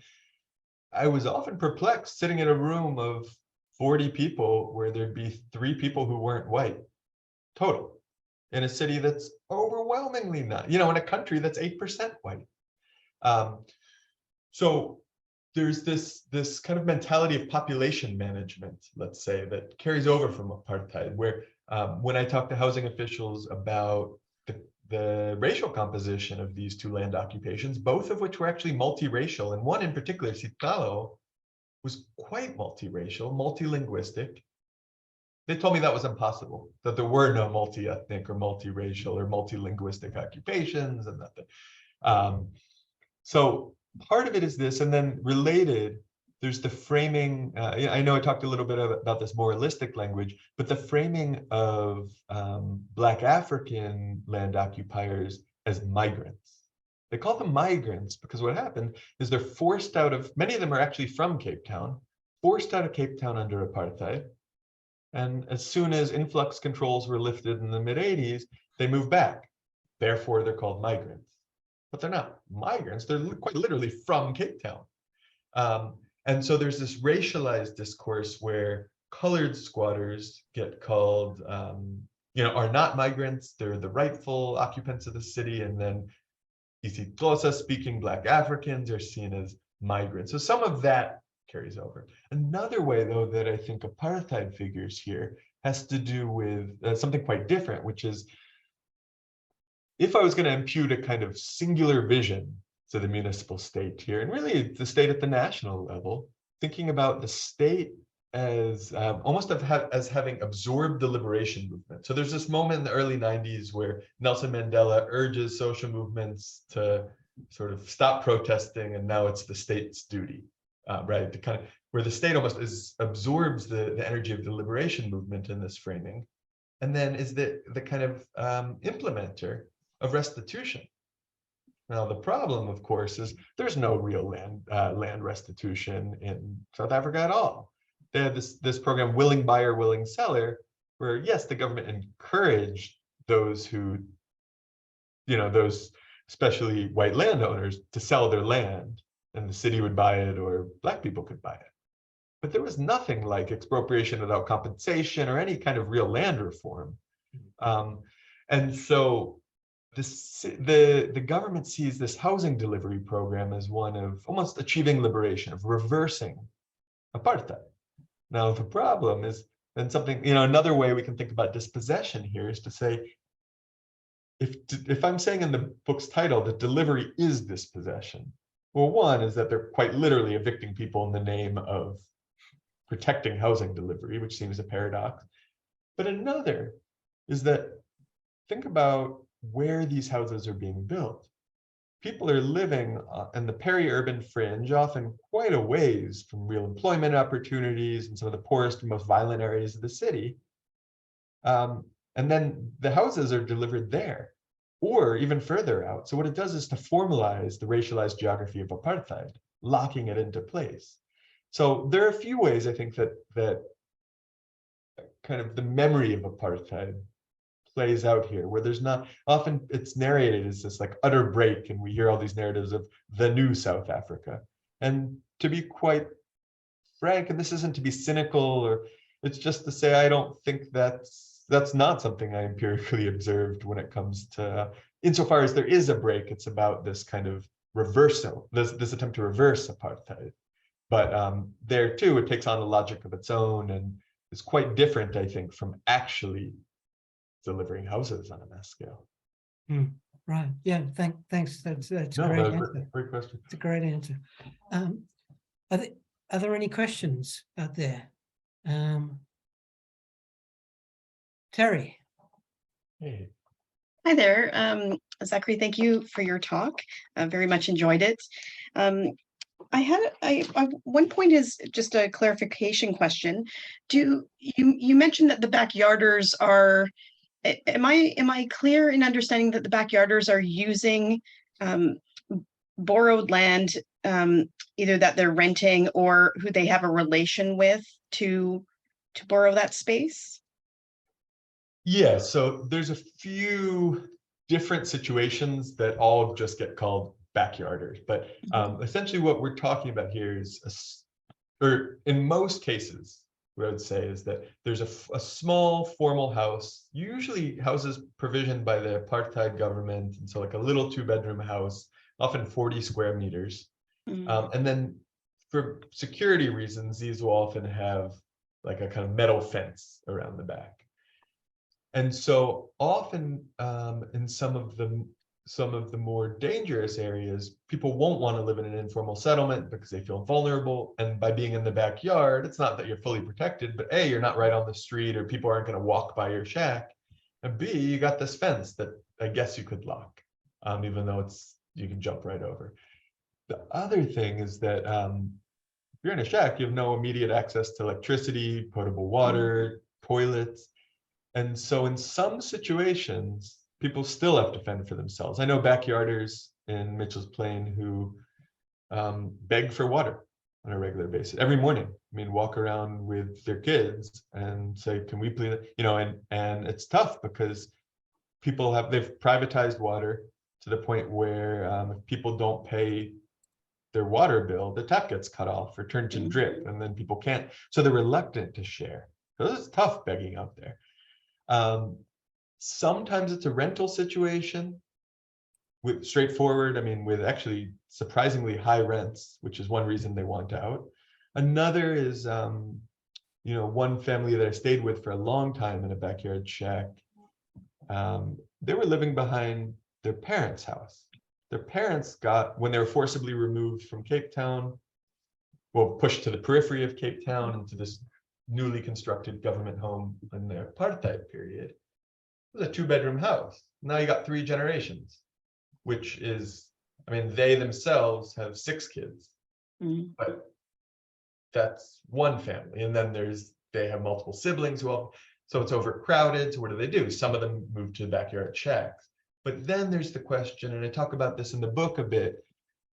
I was often perplexed sitting in a room of 40 people where there'd be 3 people who weren't white total in a city that's overwhelmingly not, in a country that's 8% white. So there's this kind of mentality of population management, let's say, that carries over from apartheid, where when I talk to housing officials about the racial composition of these 2 land occupations, both of which were actually multiracial, and one in particular, Sitalo, was quite multiracial, multilinguistic. They told me that was impossible, that there were no multi-ethnic or multiracial or multilinguistic occupations, and that. So part of it is this, and then related, there's the framing. I know I talked a little bit about this moralistic language, but the framing of Black African land occupiers as migrants. They call them migrants because what happened is they're forced out of, many of them are actually from Cape Town, forced out of Cape Town under apartheid. And as soon as influx controls were lifted in the mid-'80s, they moved back. Therefore, they're called migrants. But they're not migrants, they're quite literally from Cape Town. And so there's this racialized discourse where colored squatters get called, are not migrants. They're the rightful occupants of the city. And then Isitosa speaking Black Africans are seen as migrants. So some of that carries over. Another way, though, that I think apartheid figures here has to do with something quite different, which is if I was going to impute a kind of singular vision to the municipal state here, and really the state at the national level, thinking about the state as almost as having absorbed the liberation movement. So there's this moment in the early 90s where Nelson Mandela urges social movements to sort of stop protesting, and now it's the state's duty, right? To kind of where the state almost absorbs the energy of the liberation movement in this framing, and then is the kind of implementer of restitution. Now, the problem, of course, is there's no real land restitution in South Africa at all. They had this program, willing buyer, willing seller, where yes, the government encouraged those who, those especially white landowners to sell their land, and the city would buy it or Black people could buy it. But there was nothing like expropriation without compensation or any kind of real land reform. And so the government sees this housing delivery program as one of almost achieving liberation, of reversing apartheid. Now, the problem is then something, another way we can think about dispossession here is to say, if I'm saying in the book's title that delivery is dispossession, well, one is that they're quite literally evicting people in the name of protecting housing delivery, which seems a paradox. But another is that think about where these houses are being built. People are living in the peri-urban fringe, often quite a ways from real employment opportunities in some of the poorest and most violent areas of the city. And then the houses are delivered there, or even further out. So what it does is to formalize the racialized geography of apartheid, locking it into place. So there are a few ways I think that kind of the memory of apartheid plays out here, where there's not often it's narrated as this like utter break, and we hear all these narratives of the new South Africa. And to be quite frank, and this isn't to be cynical, or it's just to say I don't think that's not something I empirically observed when it comes to, insofar as there is a break, it's about this kind of reversal, this attempt to reverse apartheid. But there too, it takes on a logic of its own and is quite different, I think, from actually delivering houses on a mass scale. Right. Yeah. Thanks. That's a great answer. Great question. It's a great answer. Are there any questions out there? Terry. Hey. Hi there, Zachary. Thank you for your talk. Very much enjoyed it. One point is just a clarification question. You mentioned that the backyarders are? Am I clear in understanding that the backyarders are using borrowed land, either that they're renting or who they have a relation with to borrow that space? Yeah, so there's a few different situations that all just get called backyarders, but essentially what we're talking about here is, or in most cases, what I would say is that there's a small formal house, usually houses provisioned by the apartheid government, and so like a little 2-bedroom house, often 40 square meters. And then for security reasons, these will often have like a kind of metal fence around the back. And so often in some of the more dangerous areas, people won't want to live in an informal settlement because they feel vulnerable. And by being in the backyard, it's not that you're fully protected, but A, you're not right on the street, or people aren't going to walk by your shack. And B, you got this fence that I guess you could lock, even though you can jump right over. The other thing is that if you're in a shack, you have no immediate access to electricity, potable water, toilets. And so in some situations, people still have to fend for themselves. I know backyarders in Mitchell's Plain who beg for water on a regular basis every morning. I mean, walk around with their kids and say, "Can we please?" And it's tough because they've privatized water to the point where if people don't pay their water bill, the tap gets cut off or turned to drip, and then people can't. So they're reluctant to share. So this is tough begging out there. Sometimes it's a rental situation with straightforward, I mean, with actually surprisingly high rents, which is one reason they want out. Another is, you know, one family that I stayed with for a long time in a backyard shack. They were living behind their parents' house. Their parents got, when they were forcibly removed from Cape Town, well, pushed to the periphery of Cape Town into this newly constructed government home in the apartheid period. It was a 2-bedroom house. Now you got 3 generations, which is, I mean, they themselves have 6 kids, but that's one family. And then they have multiple siblings. Well, so it's overcrowded. So what do? Some of them move to backyard shacks. But then there's the question, and I talk about this in the book a bit,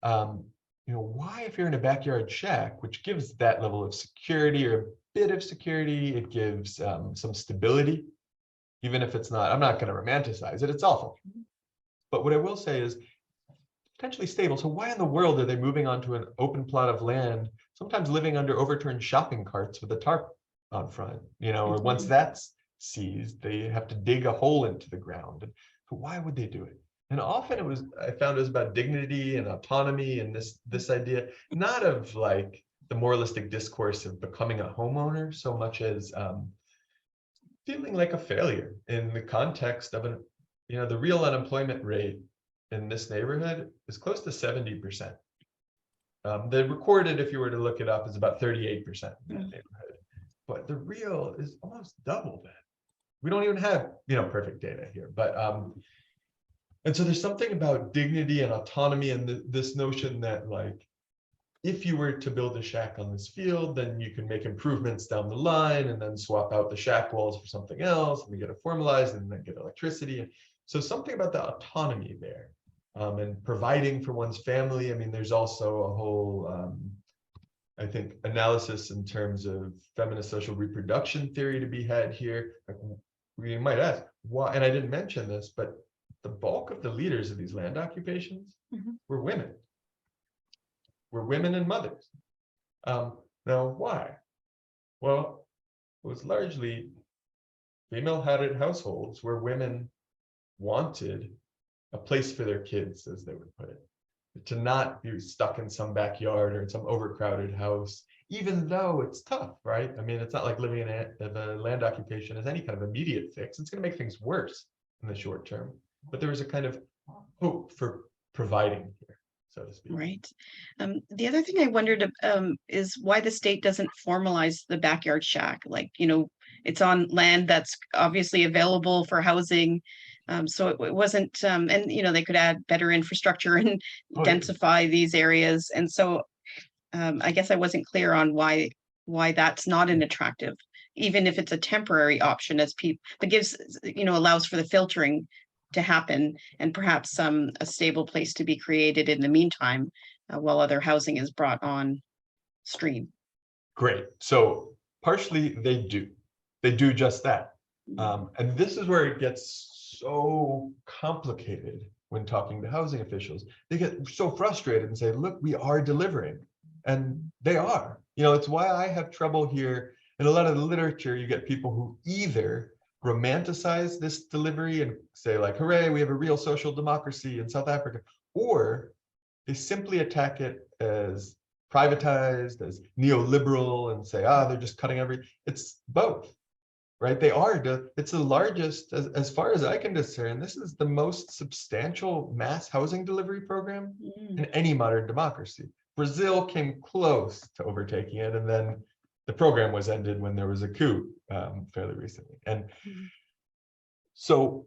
you know, why, if you're in a backyard shack, which gives that level of security or a bit of security, it gives some stability, even if it's not, I'm not going to romanticize it, it's awful. But what I will say is potentially stable. So why in the world are they moving onto an open plot of land, sometimes living under overturned shopping carts with a tarp on front, you know, or once that's seized, they have to dig a hole into the ground. But why would they do it? And often I found it was about dignity and autonomy and this idea, not of like the moralistic discourse of becoming a homeowner so much as feeling like a failure in the context of you know, the real unemployment rate in this neighborhood is close to 70%. The recorded, if you were to look it up, is about 38% in that neighborhood. But the real is almost double that. We don't even have, you know, perfect data here, but and so there's something about dignity and autonomy and this notion that, like, if you were to build a shack on this field, then you can make improvements down the line and then swap out the shack walls for something else, and we get it formalized and then get electricity. So something about the autonomy there, and providing for one's family. I mean, there's also a whole, I think, analysis in terms of feminist social reproduction theory to be had here. Like, we might ask why, and I didn't mention this, but the bulk of the leaders of these land occupations were women. Were women and mothers. Now, why? Well, it was largely female-headed households where women wanted a place for their kids, as they would put it, to not be stuck in some backyard or in some overcrowded house, even though it's tough, right? I mean, it's not like living in a land occupation as any kind of immediate fix. It's going to make things worse in the short term. But there was a kind of hope for providing here, so to speak. Right. The other thing I wondered is why the state doesn't formalize the backyard shack. Like, you know, it's on land that's obviously available for housing. So it wasn't, and, you know, they could add better infrastructure and densify these areas. And so I guess I wasn't clear on why that's not an attractive, even if it's a temporary option, as people, that gives, you know, allows for the filtering to happen and perhaps a stable place to be created in the meantime while other housing is brought on stream. Great. So partially they do just that. And this is where it gets so complicated when talking to housing officials. They get so frustrated and say, look, we are delivering. And they are. You know, it's why I have trouble here. In a lot of the literature, you get people who either romanticize this delivery and say, like, hooray, we have a real social democracy in South Africa, or they simply attack it as privatized, as neoliberal, and say, they're just cutting everything. It's both, right? They are. It's the largest, as far as I can discern, this is the most substantial mass housing delivery program in any modern democracy. Brazil came close to overtaking it, and then the program was ended when there was a coup fairly recently. And so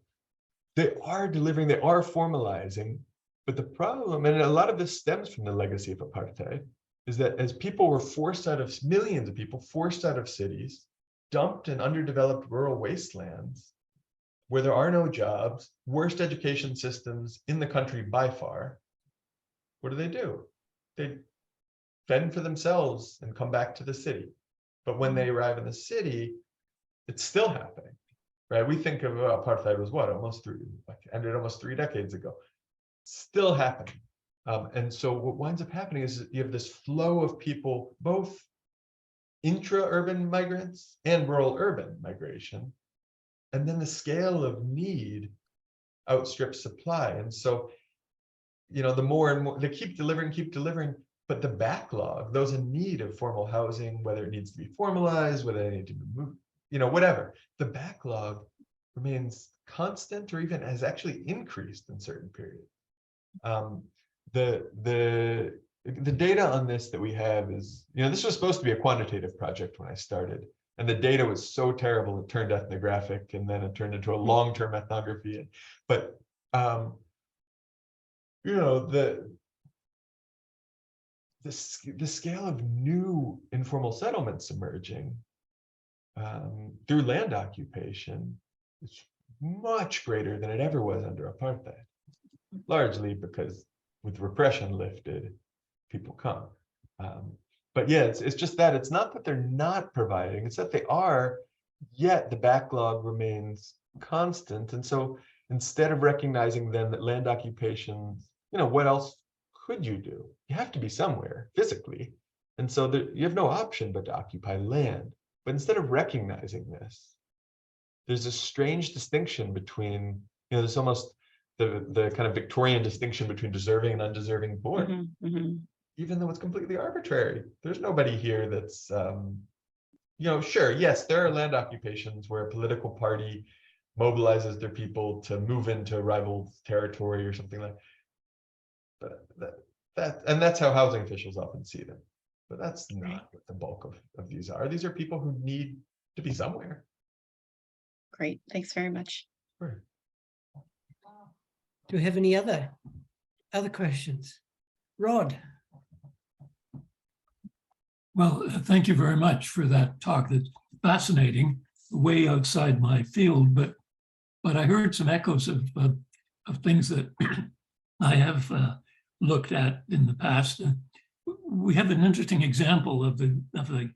they are delivering, they are formalizing, but the problem, and a lot of this stems from the legacy of apartheid, is that as people were forced out of, millions of people forced out of cities, dumped in underdeveloped rural wastelands, where there are no jobs, worst education systems in the country by far, what do? They fend for themselves and come back to the city. But when they arrive in the city, it's still happening, right? We think of apartheid was what, ended almost 3 decades ago. Still happening. And so what winds up happening is you have this flow of people, both intra-urban migrants and rural-urban migration. And then the scale of need outstrips supply. And so, the more and more, they keep delivering, but the backlog, those in need of formal housing, whether it needs to be formalized, whether they need to be moved, whatever, the backlog remains constant or even has actually increased in certain periods. The data on this that we have is, this was supposed to be a quantitative project when I started, and the data was so terrible it turned ethnographic, and then it turned into a long-term ethnography. But the scale of new informal settlements emerging through land occupation is much greater than it ever was under apartheid, largely because with repression lifted, people come. But yeah, it's just that it's not that they're not providing, it's that they are, yet the backlog remains constant. And so instead of recognizing then that land occupation, what else could you do? You have to be somewhere physically. And so you have no option but to occupy land. But instead of recognizing this, there's a strange distinction between, there's almost the kind of Victorian distinction between deserving and undeserving born, even though it's completely arbitrary. There's nobody here that's, sure, yes, there are land occupations where a political party mobilizes their people to move into rival territory or something like that. And that's how housing officials often see them. But that's not what the bulk of these are. These are people who need to be somewhere. Great, thanks very much. Sure. Do we have any other questions? Rod. Well, thank you very much for that talk. That's fascinating, way outside my field, but I heard some echoes of things that I have looked at in the past. We have an interesting example of the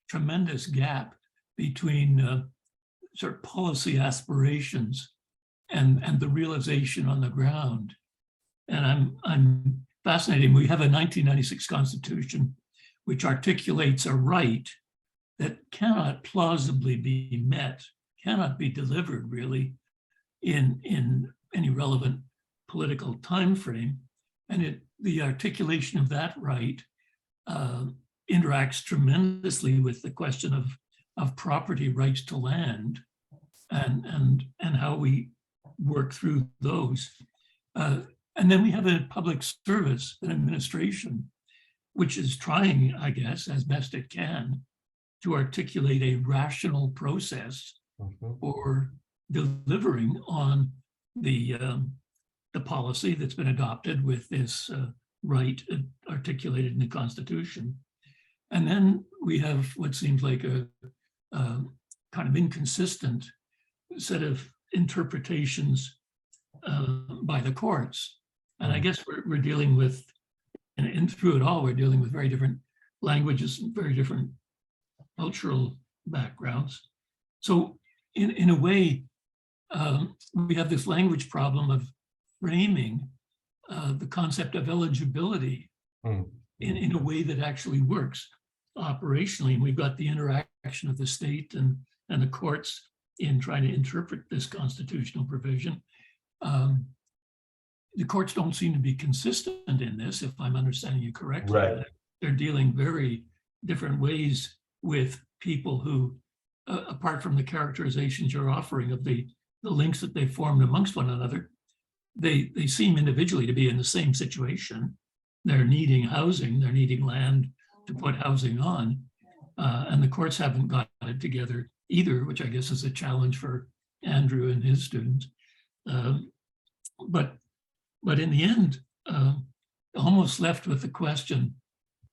tremendous gap between sort of policy aspirations and the realization on the ground. And I'm fascinated. We have a 1996 Constitution which articulates a right that cannot plausibly be met, cannot be delivered really in any relevant political time frame. And the articulation of that right interacts tremendously with the question of property rights to land and how we work through those. And then we have a public service, an administration, which is trying, I guess, as best it can, to articulate a rational process for delivering on the policy that's been adopted with this right articulated in the Constitution. And then we have what seems like a kind of inconsistent set of interpretations by the courts. And I guess we're dealing with, and through it all, we're dealing with very different languages and very different cultural backgrounds. So in a way, we have this language problem of framing the concept of eligibility in a way that actually works operationally. And we've got the interaction of the state and the courts in trying to interpret this constitutional provision. The courts don't seem to be consistent in this, if I'm understanding you correctly. Right. They're dealing very different ways with people who, apart from the characterizations you're offering of the links that they formed amongst one another, they seem individually to be in the same situation. They're needing housing, they're needing land to put housing on, and the courts haven't got it together either, which I guess is a challenge for Andrew and his students. But in the end, almost left with the question,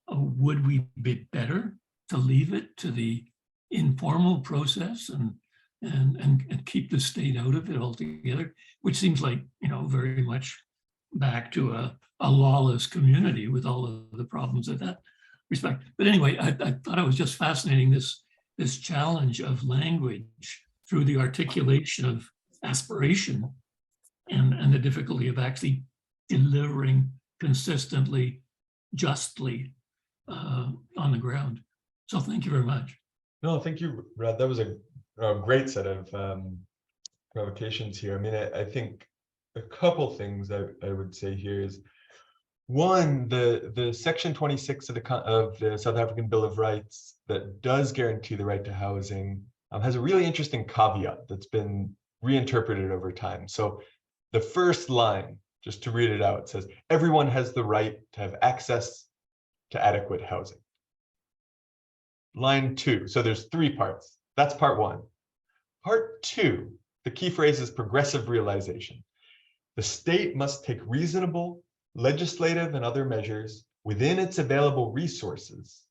would we be better to leave it to the informal process and keep the state out of it altogether, which seems like, very much back to a lawless community with all of the problems of that respect. But anyway, I thought it was just fascinating, this challenge of language through the articulation of aspiration and the difficulty of actually delivering consistently, justly on the ground. So thank you very much. No, thank you, Rod. That was a great set of provocations here. I mean, I think a couple things I would say here is, one, the section 26 of the South African Bill of Rights that does guarantee the right to housing has a really interesting caveat that's been reinterpreted over time. So the first line, just to read it out, says, everyone has the right to have access to adequate housing. Line 2, so there's 3 parts. That's part 1. Part 2, the key phrase is progressive realization. The state must take reasonable, legislative, and other measures within its available resources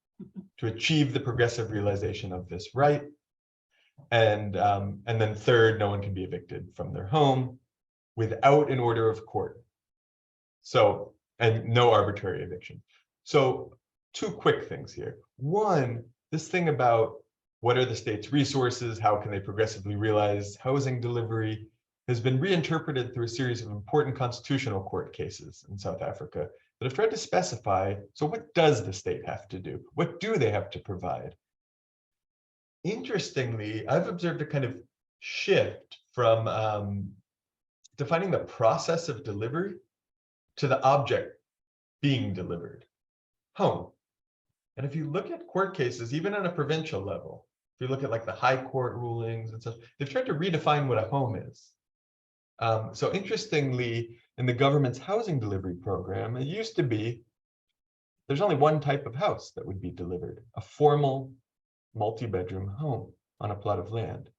to achieve the progressive realization of this right. And then third, no one can be evicted from their home without an order of court. So, and no arbitrary eviction. So 2 quick things here. One, this thing about what are the state's resources, how can they progressively realize housing delivery, has been reinterpreted through a series of important constitutional court cases in South Africa that have tried to specify, so what does the state have to do? What do they have to provide? Interestingly, I've observed a kind of shift from defining the process of delivery to the object being delivered, home. And if you look at court cases, even on a provincial level, if you look at like the high court rulings and such, they've tried to redefine what a home is. So interestingly, in the government's housing delivery program, it used to be, there's only one type of house that would be delivered, a formal multi-bedroom home on a plot of land.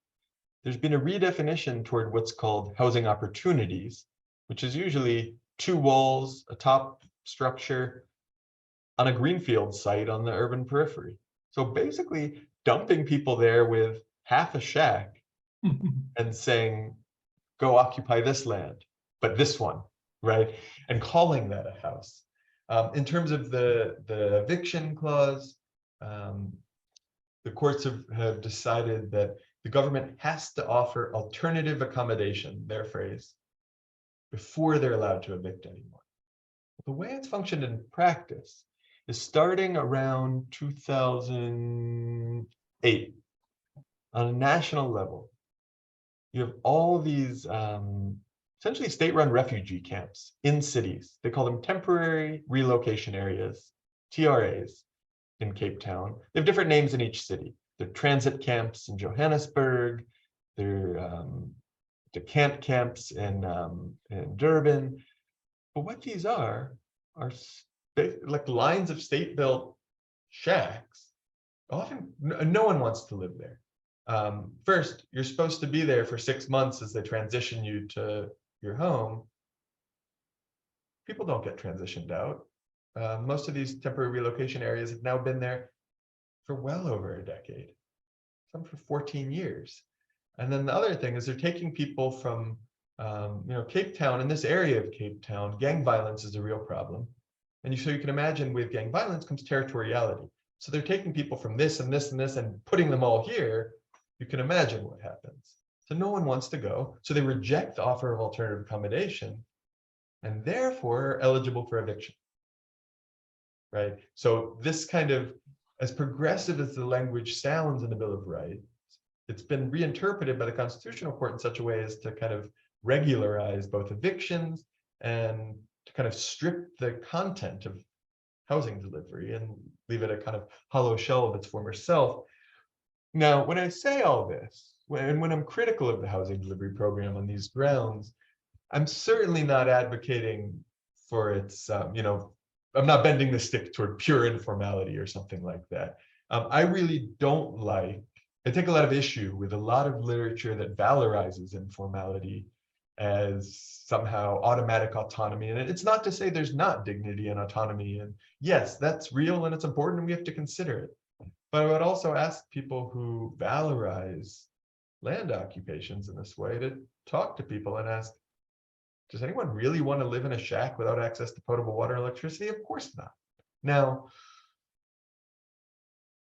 There's been a redefinition toward what's called housing opportunities, which is usually 2 walls, a top structure on a greenfield site on the urban periphery. So basically dumping people there with half a shack and saying, go occupy this land, but this one, right? And calling that a house. In terms of the eviction clause, the courts have decided that the government has to offer alternative accommodation, their phrase, before they're allowed to evict anymore. But the way it's functioned in practice is starting around 2008 on a national level. You have all these essentially state-run refugee camps in cities. They call them temporary relocation areas, TRAs, in Cape Town. They have different names in each city. They're transit camps in Johannesburg. They're decant camps in Durban. But what these are like lines of state-built shacks. Often, no one wants to live there. First, you're supposed to be there for 6 months as they transition you to your home. People don't get transitioned out. Most of these temporary relocation areas have now been there for well over a decade, some for 14 years. And then the other thing is they're taking people from, Cape Town, in this area of Cape Town, gang violence is a real problem. And so you can imagine with gang violence comes territoriality. So they're taking people from this and this and this and putting them all here. You can imagine what happens. So no one wants to go. So they reject the offer of alternative accommodation and therefore are eligible for eviction. Right? So this kind of, as progressive as the language sounds in the Bill of Rights, it's been reinterpreted by the Constitutional Court in such a way as to kind of regularize both evictions and to kind of strip the content of housing delivery and leave it a kind of hollow shell of its former self. Now, when I say all this, when I'm critical of the housing delivery program on these grounds, I'm certainly not advocating for its, I'm not bending the stick toward pure informality or something like that. I really don't I take a lot of issue with a lot of literature that valorizes informality as somehow automatic autonomy. And it's not to say there's not dignity and autonomy. And yes, that's real and it's important and we have to consider it. But I would also ask people who valorize land occupations in this way to talk to people and ask, does anyone really want to live in a shack without access to potable water and electricity? Of course not. Now,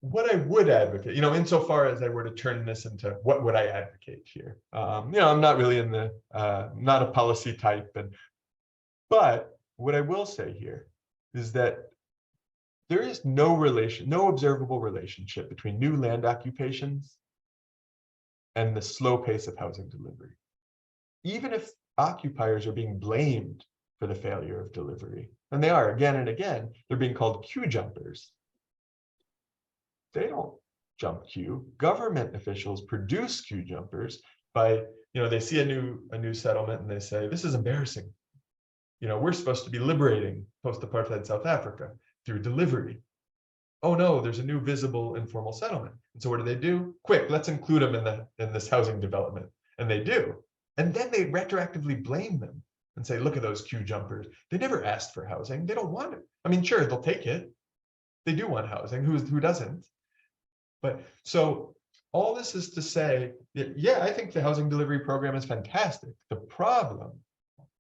what I would advocate, insofar as I were to turn this into what would I advocate here? I'm not really in the, not a policy type, but what I will say here is that there is no observable relationship between new land occupations and the slow pace of housing delivery. Even if occupiers are being blamed for the failure of delivery, and they are again and again, they're being called queue jumpers. They don't jump queue. Government officials produce queue jumpers by, they see a new settlement and they say, this is embarrassing. We're supposed to be liberating post-apartheid South Africa through delivery. Oh no, there's a new visible informal settlement. And so what do? Quick, let's include them in this housing development. And they do. And then they retroactively blame them and say, look at those queue jumpers. They never asked for housing. They don't want it. I mean, sure, they'll take it. They do want housing. Who doesn't? But so all this is to say that, yeah, I think the housing delivery program is fantastic. The problem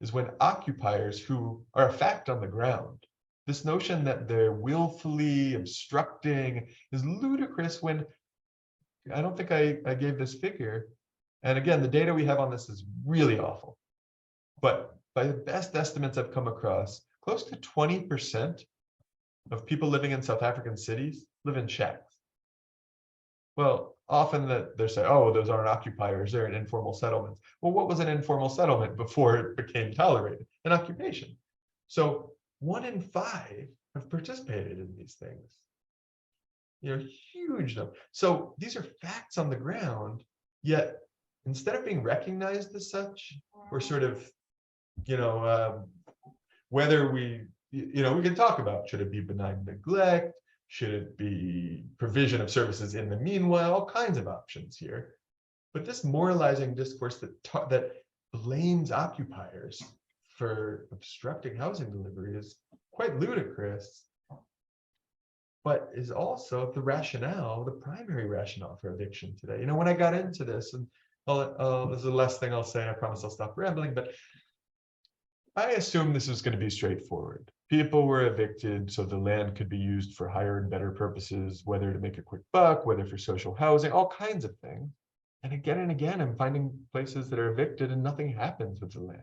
is when occupiers who are a fact on the ground, this notion that they're willfully obstructing is ludicrous when I don't think I gave this figure. And again, the data we have on this is really awful. But by the best estimates I've come across, close to 20% of people living in South African cities live in shacks. Well, often they say, oh, those aren't occupiers, they're in informal settlements. Well, what was an informal settlement before it became tolerated? An occupation. So 1 in 5 have participated in these things. Huge number. So these are facts on the ground, yet instead of being recognized as such, we're sort of, whether we can talk about, should it be benign neglect? Should it be provision of services in the meanwhile? All kinds of options here. But this moralizing discourse that blames occupiers for obstructing housing delivery is quite ludicrous, but is also the primary rationale for eviction today. When I got into this, and this is the last thing I'll say, I promise I'll stop rambling, but I assumed this was going to be straightforward. People were evicted so the land could be used for higher and better purposes, whether to make a quick buck, whether for social housing, all kinds of things. And again, I'm finding places that are evicted and nothing happens with the land.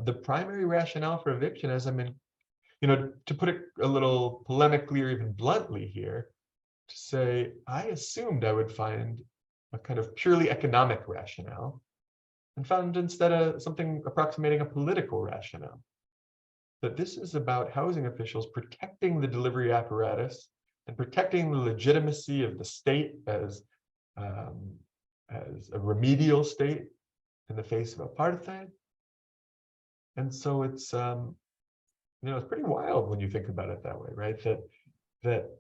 The primary rationale for eviction, as to put it a little polemically or even bluntly here, to say, I assumed I would find a kind of purely economic rationale and found instead something approximating a political rationale. That this is about housing officials protecting the delivery apparatus and protecting the legitimacy of the state as a remedial state in the face of apartheid. And so it's it's pretty wild when you think about it that way, right? That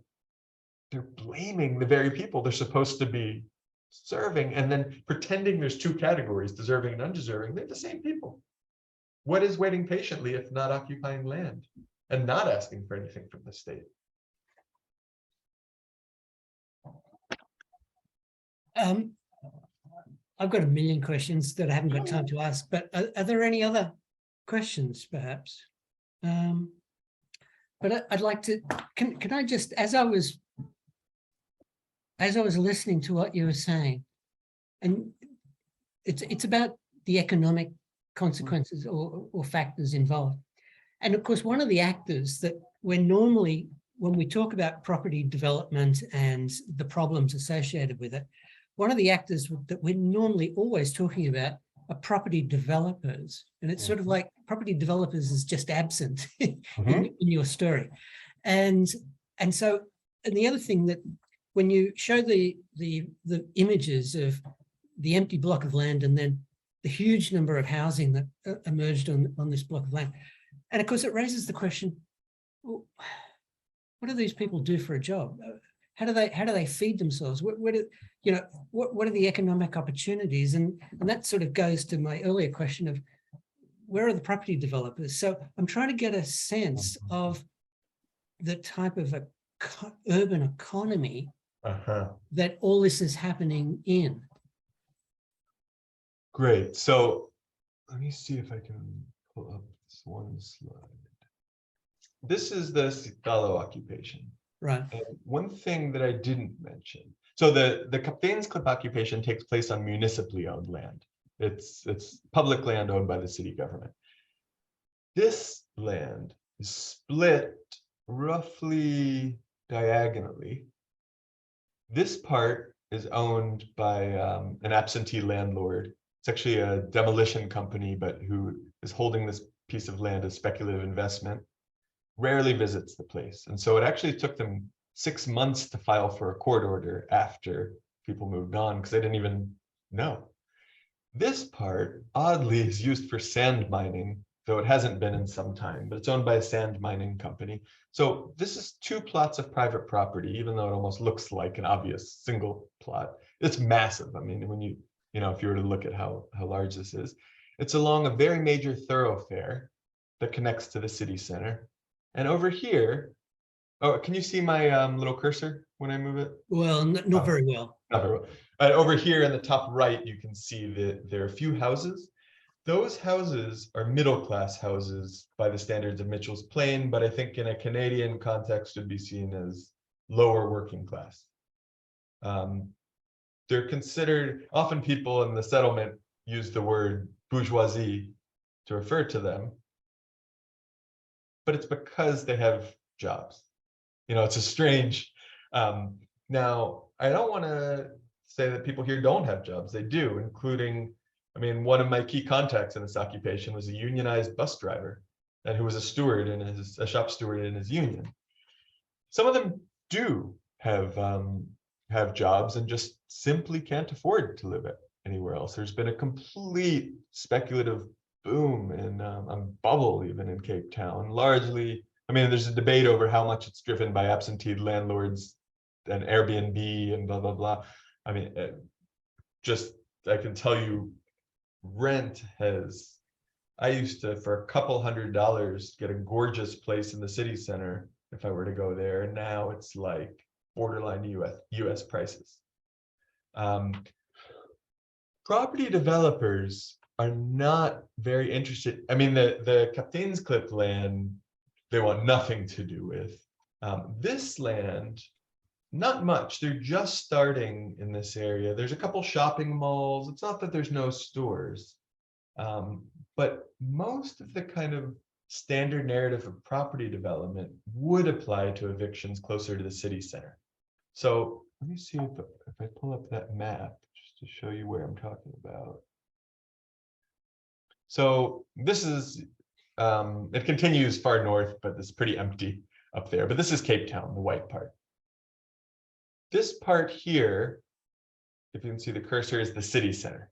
they're blaming the very people they're supposed to be serving and then pretending there's two categories, deserving and undeserving. They're the same people. What is waiting patiently if not occupying land and not asking for anything from the state? I've got a million questions that I haven't got time to ask, but are there any other questions perhaps? But I'd like to, can I just, as I was listening to what you were saying, and it's about the economic consequences or factors involved. And of course, one of the actors that we're normally, when we talk about property development and the problems associated with it, one of the actors that we're normally always talking about are property developers. And it's sort of like property developers is just absent in your story. And the other thing that when you show the images of the empty block of land and then the huge number of housing that emerged on this block of land. And of course, it raises the question, well, what do these people do for a job? How do they feed themselves? What are the economic opportunities? And that sort of goes to my earlier question of where are the property developers? So I'm trying to get a sense of the type of urban economy that all this is happening in. Great. So let me see if I can pull up this one slide. This is the Sigalo occupation. Right. And one thing that I didn't mention. So the Kapteen's Klip occupation takes place on municipally owned land. It's public land owned by the city government. This land is split roughly diagonally. This part is owned by an absentee landlord. It's actually a demolition company, but who is holding this piece of land as speculative investment, rarely visits the place. And so it actually took them 6 months to file for a court order after people moved on, because they didn't even know. This part, oddly, is used for sand mining, though it hasn't been in some time, but it's owned by a sand mining company. So this is 2 plots of private property, even though it almost looks like an obvious single plot. It's massive. I mean, when if you were to look at how large this is, it's along a very major thoroughfare that connects to the city center. And over here, oh, can you see my little cursor when I move it? Well, not very well. Not very well. Over here in the top right, you can see that there are a few houses. Those houses are middle-class houses by the standards of Mitchell's Plain, but I think in a Canadian context would be seen as lower working class. They're considered, often people in the settlement use the word bourgeoisie to refer to them, but it's because they have jobs. It's a strange, now I don't want to say that people here don't have jobs. They do, including, one of my key contacts in this occupation was a unionized bus driver, and who was a steward in a shop steward in his union. Some of them do have jobs and just simply can't afford to live anywhere else. There's been a complete speculative boom and a bubble even in Cape Town, largely. There's a debate over how much it's driven by absentee landlords and Airbnb and blah, blah, blah. I can tell you, rent I used to, for a couple $100, get a gorgeous place in the city center if I were to go there. And now it's like borderline US prices. Property developers are not very interested. The Kapteinsklip land, they want nothing to do with. This land, not much. They're just starting in this area. There's a couple shopping malls. It's not that there's no stores, but most of the kind of standard narrative of property development would apply to evictions closer to the city center. So let me see if I pull up that map just to show you where I'm talking about. So this is, it continues far north, but it's pretty empty up there. But this is Cape Town, the white part. This part here, if you can see the cursor, is the city center,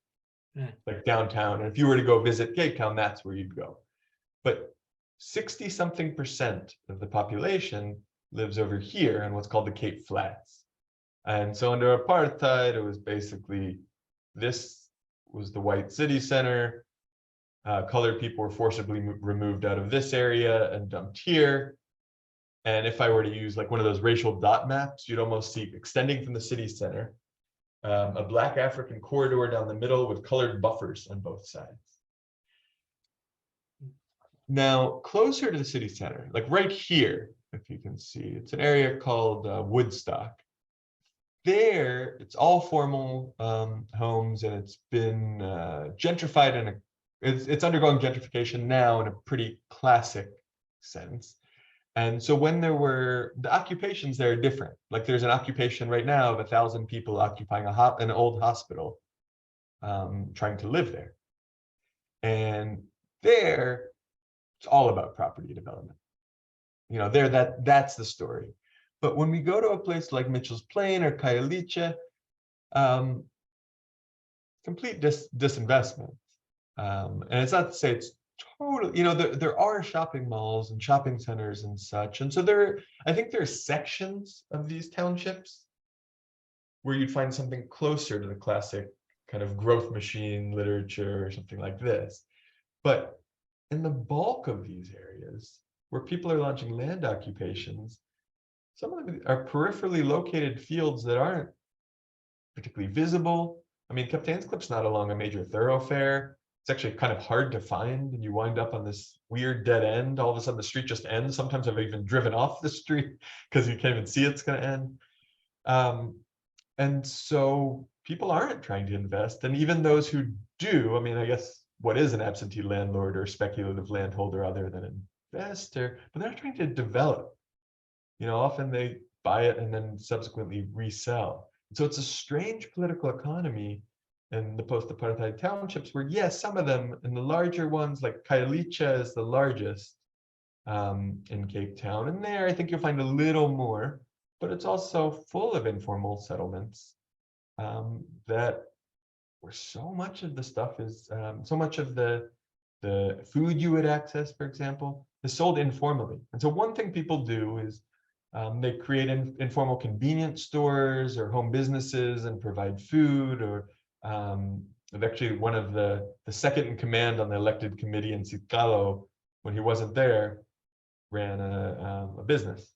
like downtown. And if you were to go visit Cape Town, that's where you'd go. But 60-something% of the population lives over here in what's called the Cape Flats. And so under apartheid, it was basically, this was the white city center. Colored people were forcibly removed out of this area and dumped here. And if I were to use like one of those racial dot maps, you'd almost see, extending from the city center, a Black African corridor down the middle with colored buffers on both sides. Now, closer to the city center, like right here, if you can see, it's an area called Woodstock. There, it's all formal homes, and it's been gentrified, and it's undergoing gentrification now in a pretty classic sense. And so when there were, the occupations there are different. Like there's an occupation right now of 1,000 people occupying an old hospital, trying to live there. And there, it's all about property development. There, that's the story. But when we go to a place like Mitchell's Plain or Khayelitsha, complete disinvestment. And it's not to say it's totally, there are shopping malls and shopping centers and such. And so I think there are sections of these townships where you'd find something closer to the classic kind of growth machine literature or something like this. But in the bulk of these areas where people are launching land occupations, some of them are peripherally located fields that aren't particularly visible. Kapteinsklip's not along a major thoroughfare. It's actually kind of hard to find, and you wind up on this weird dead end. All of a sudden the street just ends. Sometimes I've even driven off the street because you can't even see it's going to end. And so people aren't trying to invest. And even those who do, I guess what is an absentee landlord or speculative landholder other than an investor, but they're not trying to develop. Often they buy it and then subsequently resell. So it's a strange political economy in the post-apartheid townships where, yes, some of them, and the larger ones, like Khayelitsha is the largest in Cape Town. And there, I think you'll find a little more, but it's also full of informal settlements that where so much of the stuff is, so much of the food you would access, for example, is sold informally. And so one thing people do is they create informal convenience stores or home businesses and provide food, or actually one of the second in command on the elected committee in Sikalo, when he wasn't there, ran a business.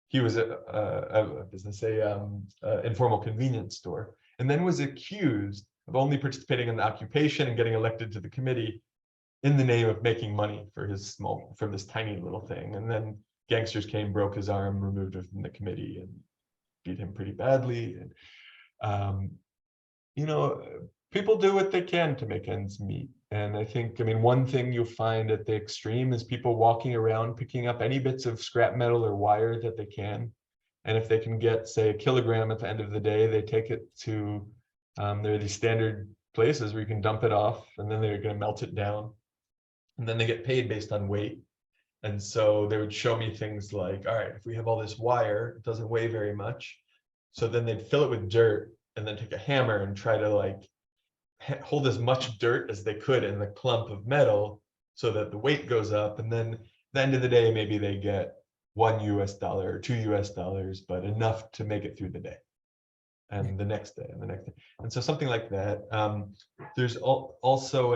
He was a business, informal convenience store, and then was accused of only participating in the occupation and getting elected to the committee in the name of making money for from this tiny little thing. And then gangsters came, broke his arm, removed him from the committee, and beat him pretty badly. And people do what they can to make ends meet. And I mean, one thing you'll find at the extreme is people walking around picking up any bits of scrap metal or wire that they can. And if they can get, say, a kilogram at the end of the day, they take it to, there are these standard places where you can dump it off, and then they're going to melt it down. And then they get paid based on weight. And so they would show me things like, all right, if we have all this wire, it doesn't weigh very much. So then they'd fill it with dirt and then take a hammer and try to hold as much dirt as they could in the clump of metal so that the weight goes up. And then at the end of the day, maybe they get $1 US or $2 US, but enough to make it through the day and the next day and the next day. And so something like that. There's also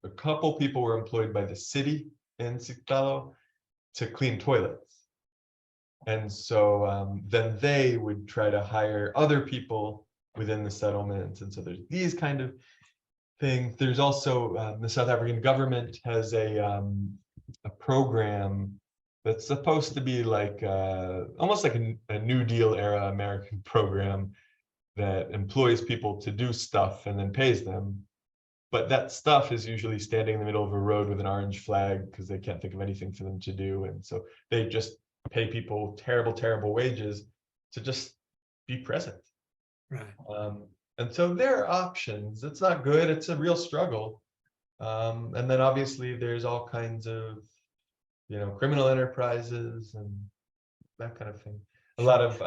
a couple people were employed by the city in Sikalo to clean toilets. And so then they would try to hire other people within the settlements. And so there's these kind of things. There's also the South African government has a program that's supposed to be like almost like a New Deal era American program that employs people to do stuff and then pays them. But that stuff is usually standing in the middle of a road with an orange flag because they can't think of anything for them to do. And so they just pay people terrible, terrible wages to just be present. Right. And so there are options. It's not good. It's a real struggle. And then obviously there's all kinds of, criminal enterprises and that kind of thing. A lot of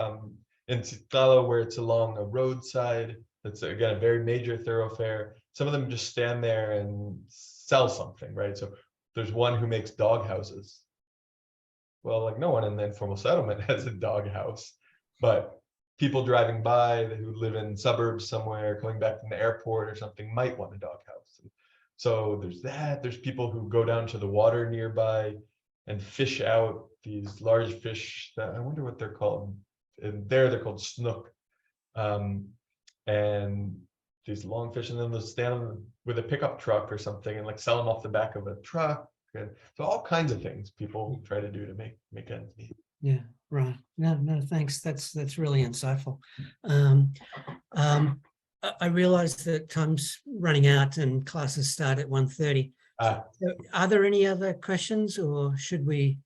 in Sikalo, where it's along a roadside, that's again a very major thoroughfare. Some of them just stand there and sell something, right? So there's one who makes dog houses. Well, no one in the informal settlement has a dog house, but people driving by who live in suburbs somewhere, coming back from the airport or something, might want a dog house. So there's that. There's people who go down to the water nearby and fish out these large fish that I wonder what they're called. And there they're called snook. And these long fish, and then they'll stand with a pickup truck or something and sell them off the back of a truck. And so all kinds of things people try to do to make ends meet. Yeah, right. No, thanks. That's really insightful. I realize that time's running out and classes start at 1:30. So are there any other questions, or should we?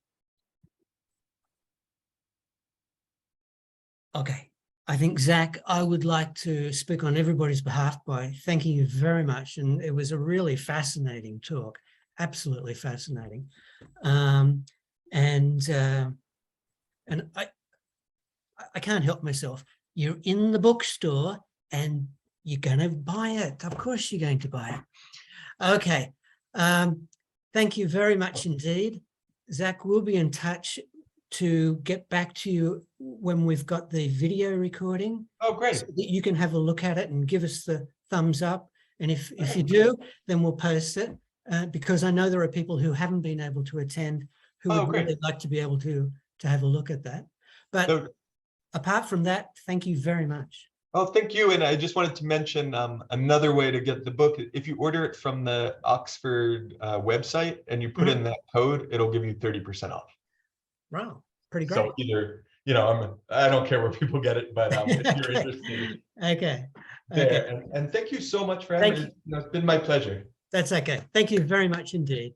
Okay. I think, Zach, I would like to speak on everybody's behalf by thanking you very much. And it was a really fascinating talk, absolutely fascinating. And I can't help myself. You're in the bookstore and you're going to buy it. Of course you're going to buy it. Okay. Thank you very much indeed. Zach, we'll be in touch to get back to you when we've got the video recording. Oh, great. So that you can have a look at it and give us the thumbs up. And if you do, then we'll post it because I know there are people who haven't been able to attend who would really like to be able to have a look at that. But apart from that, thank you very much. Oh, thank you. And I just wanted to mention another way to get the book. If you order it from the Oxford website and you put in that code, it'll give you 30% off. Wow, pretty great. So either, I don't care where people get it, but if you're interested. Okay. there. Okay, And thank you so much for Thank having me. It's been my pleasure. that's okay. Thank you very much indeed.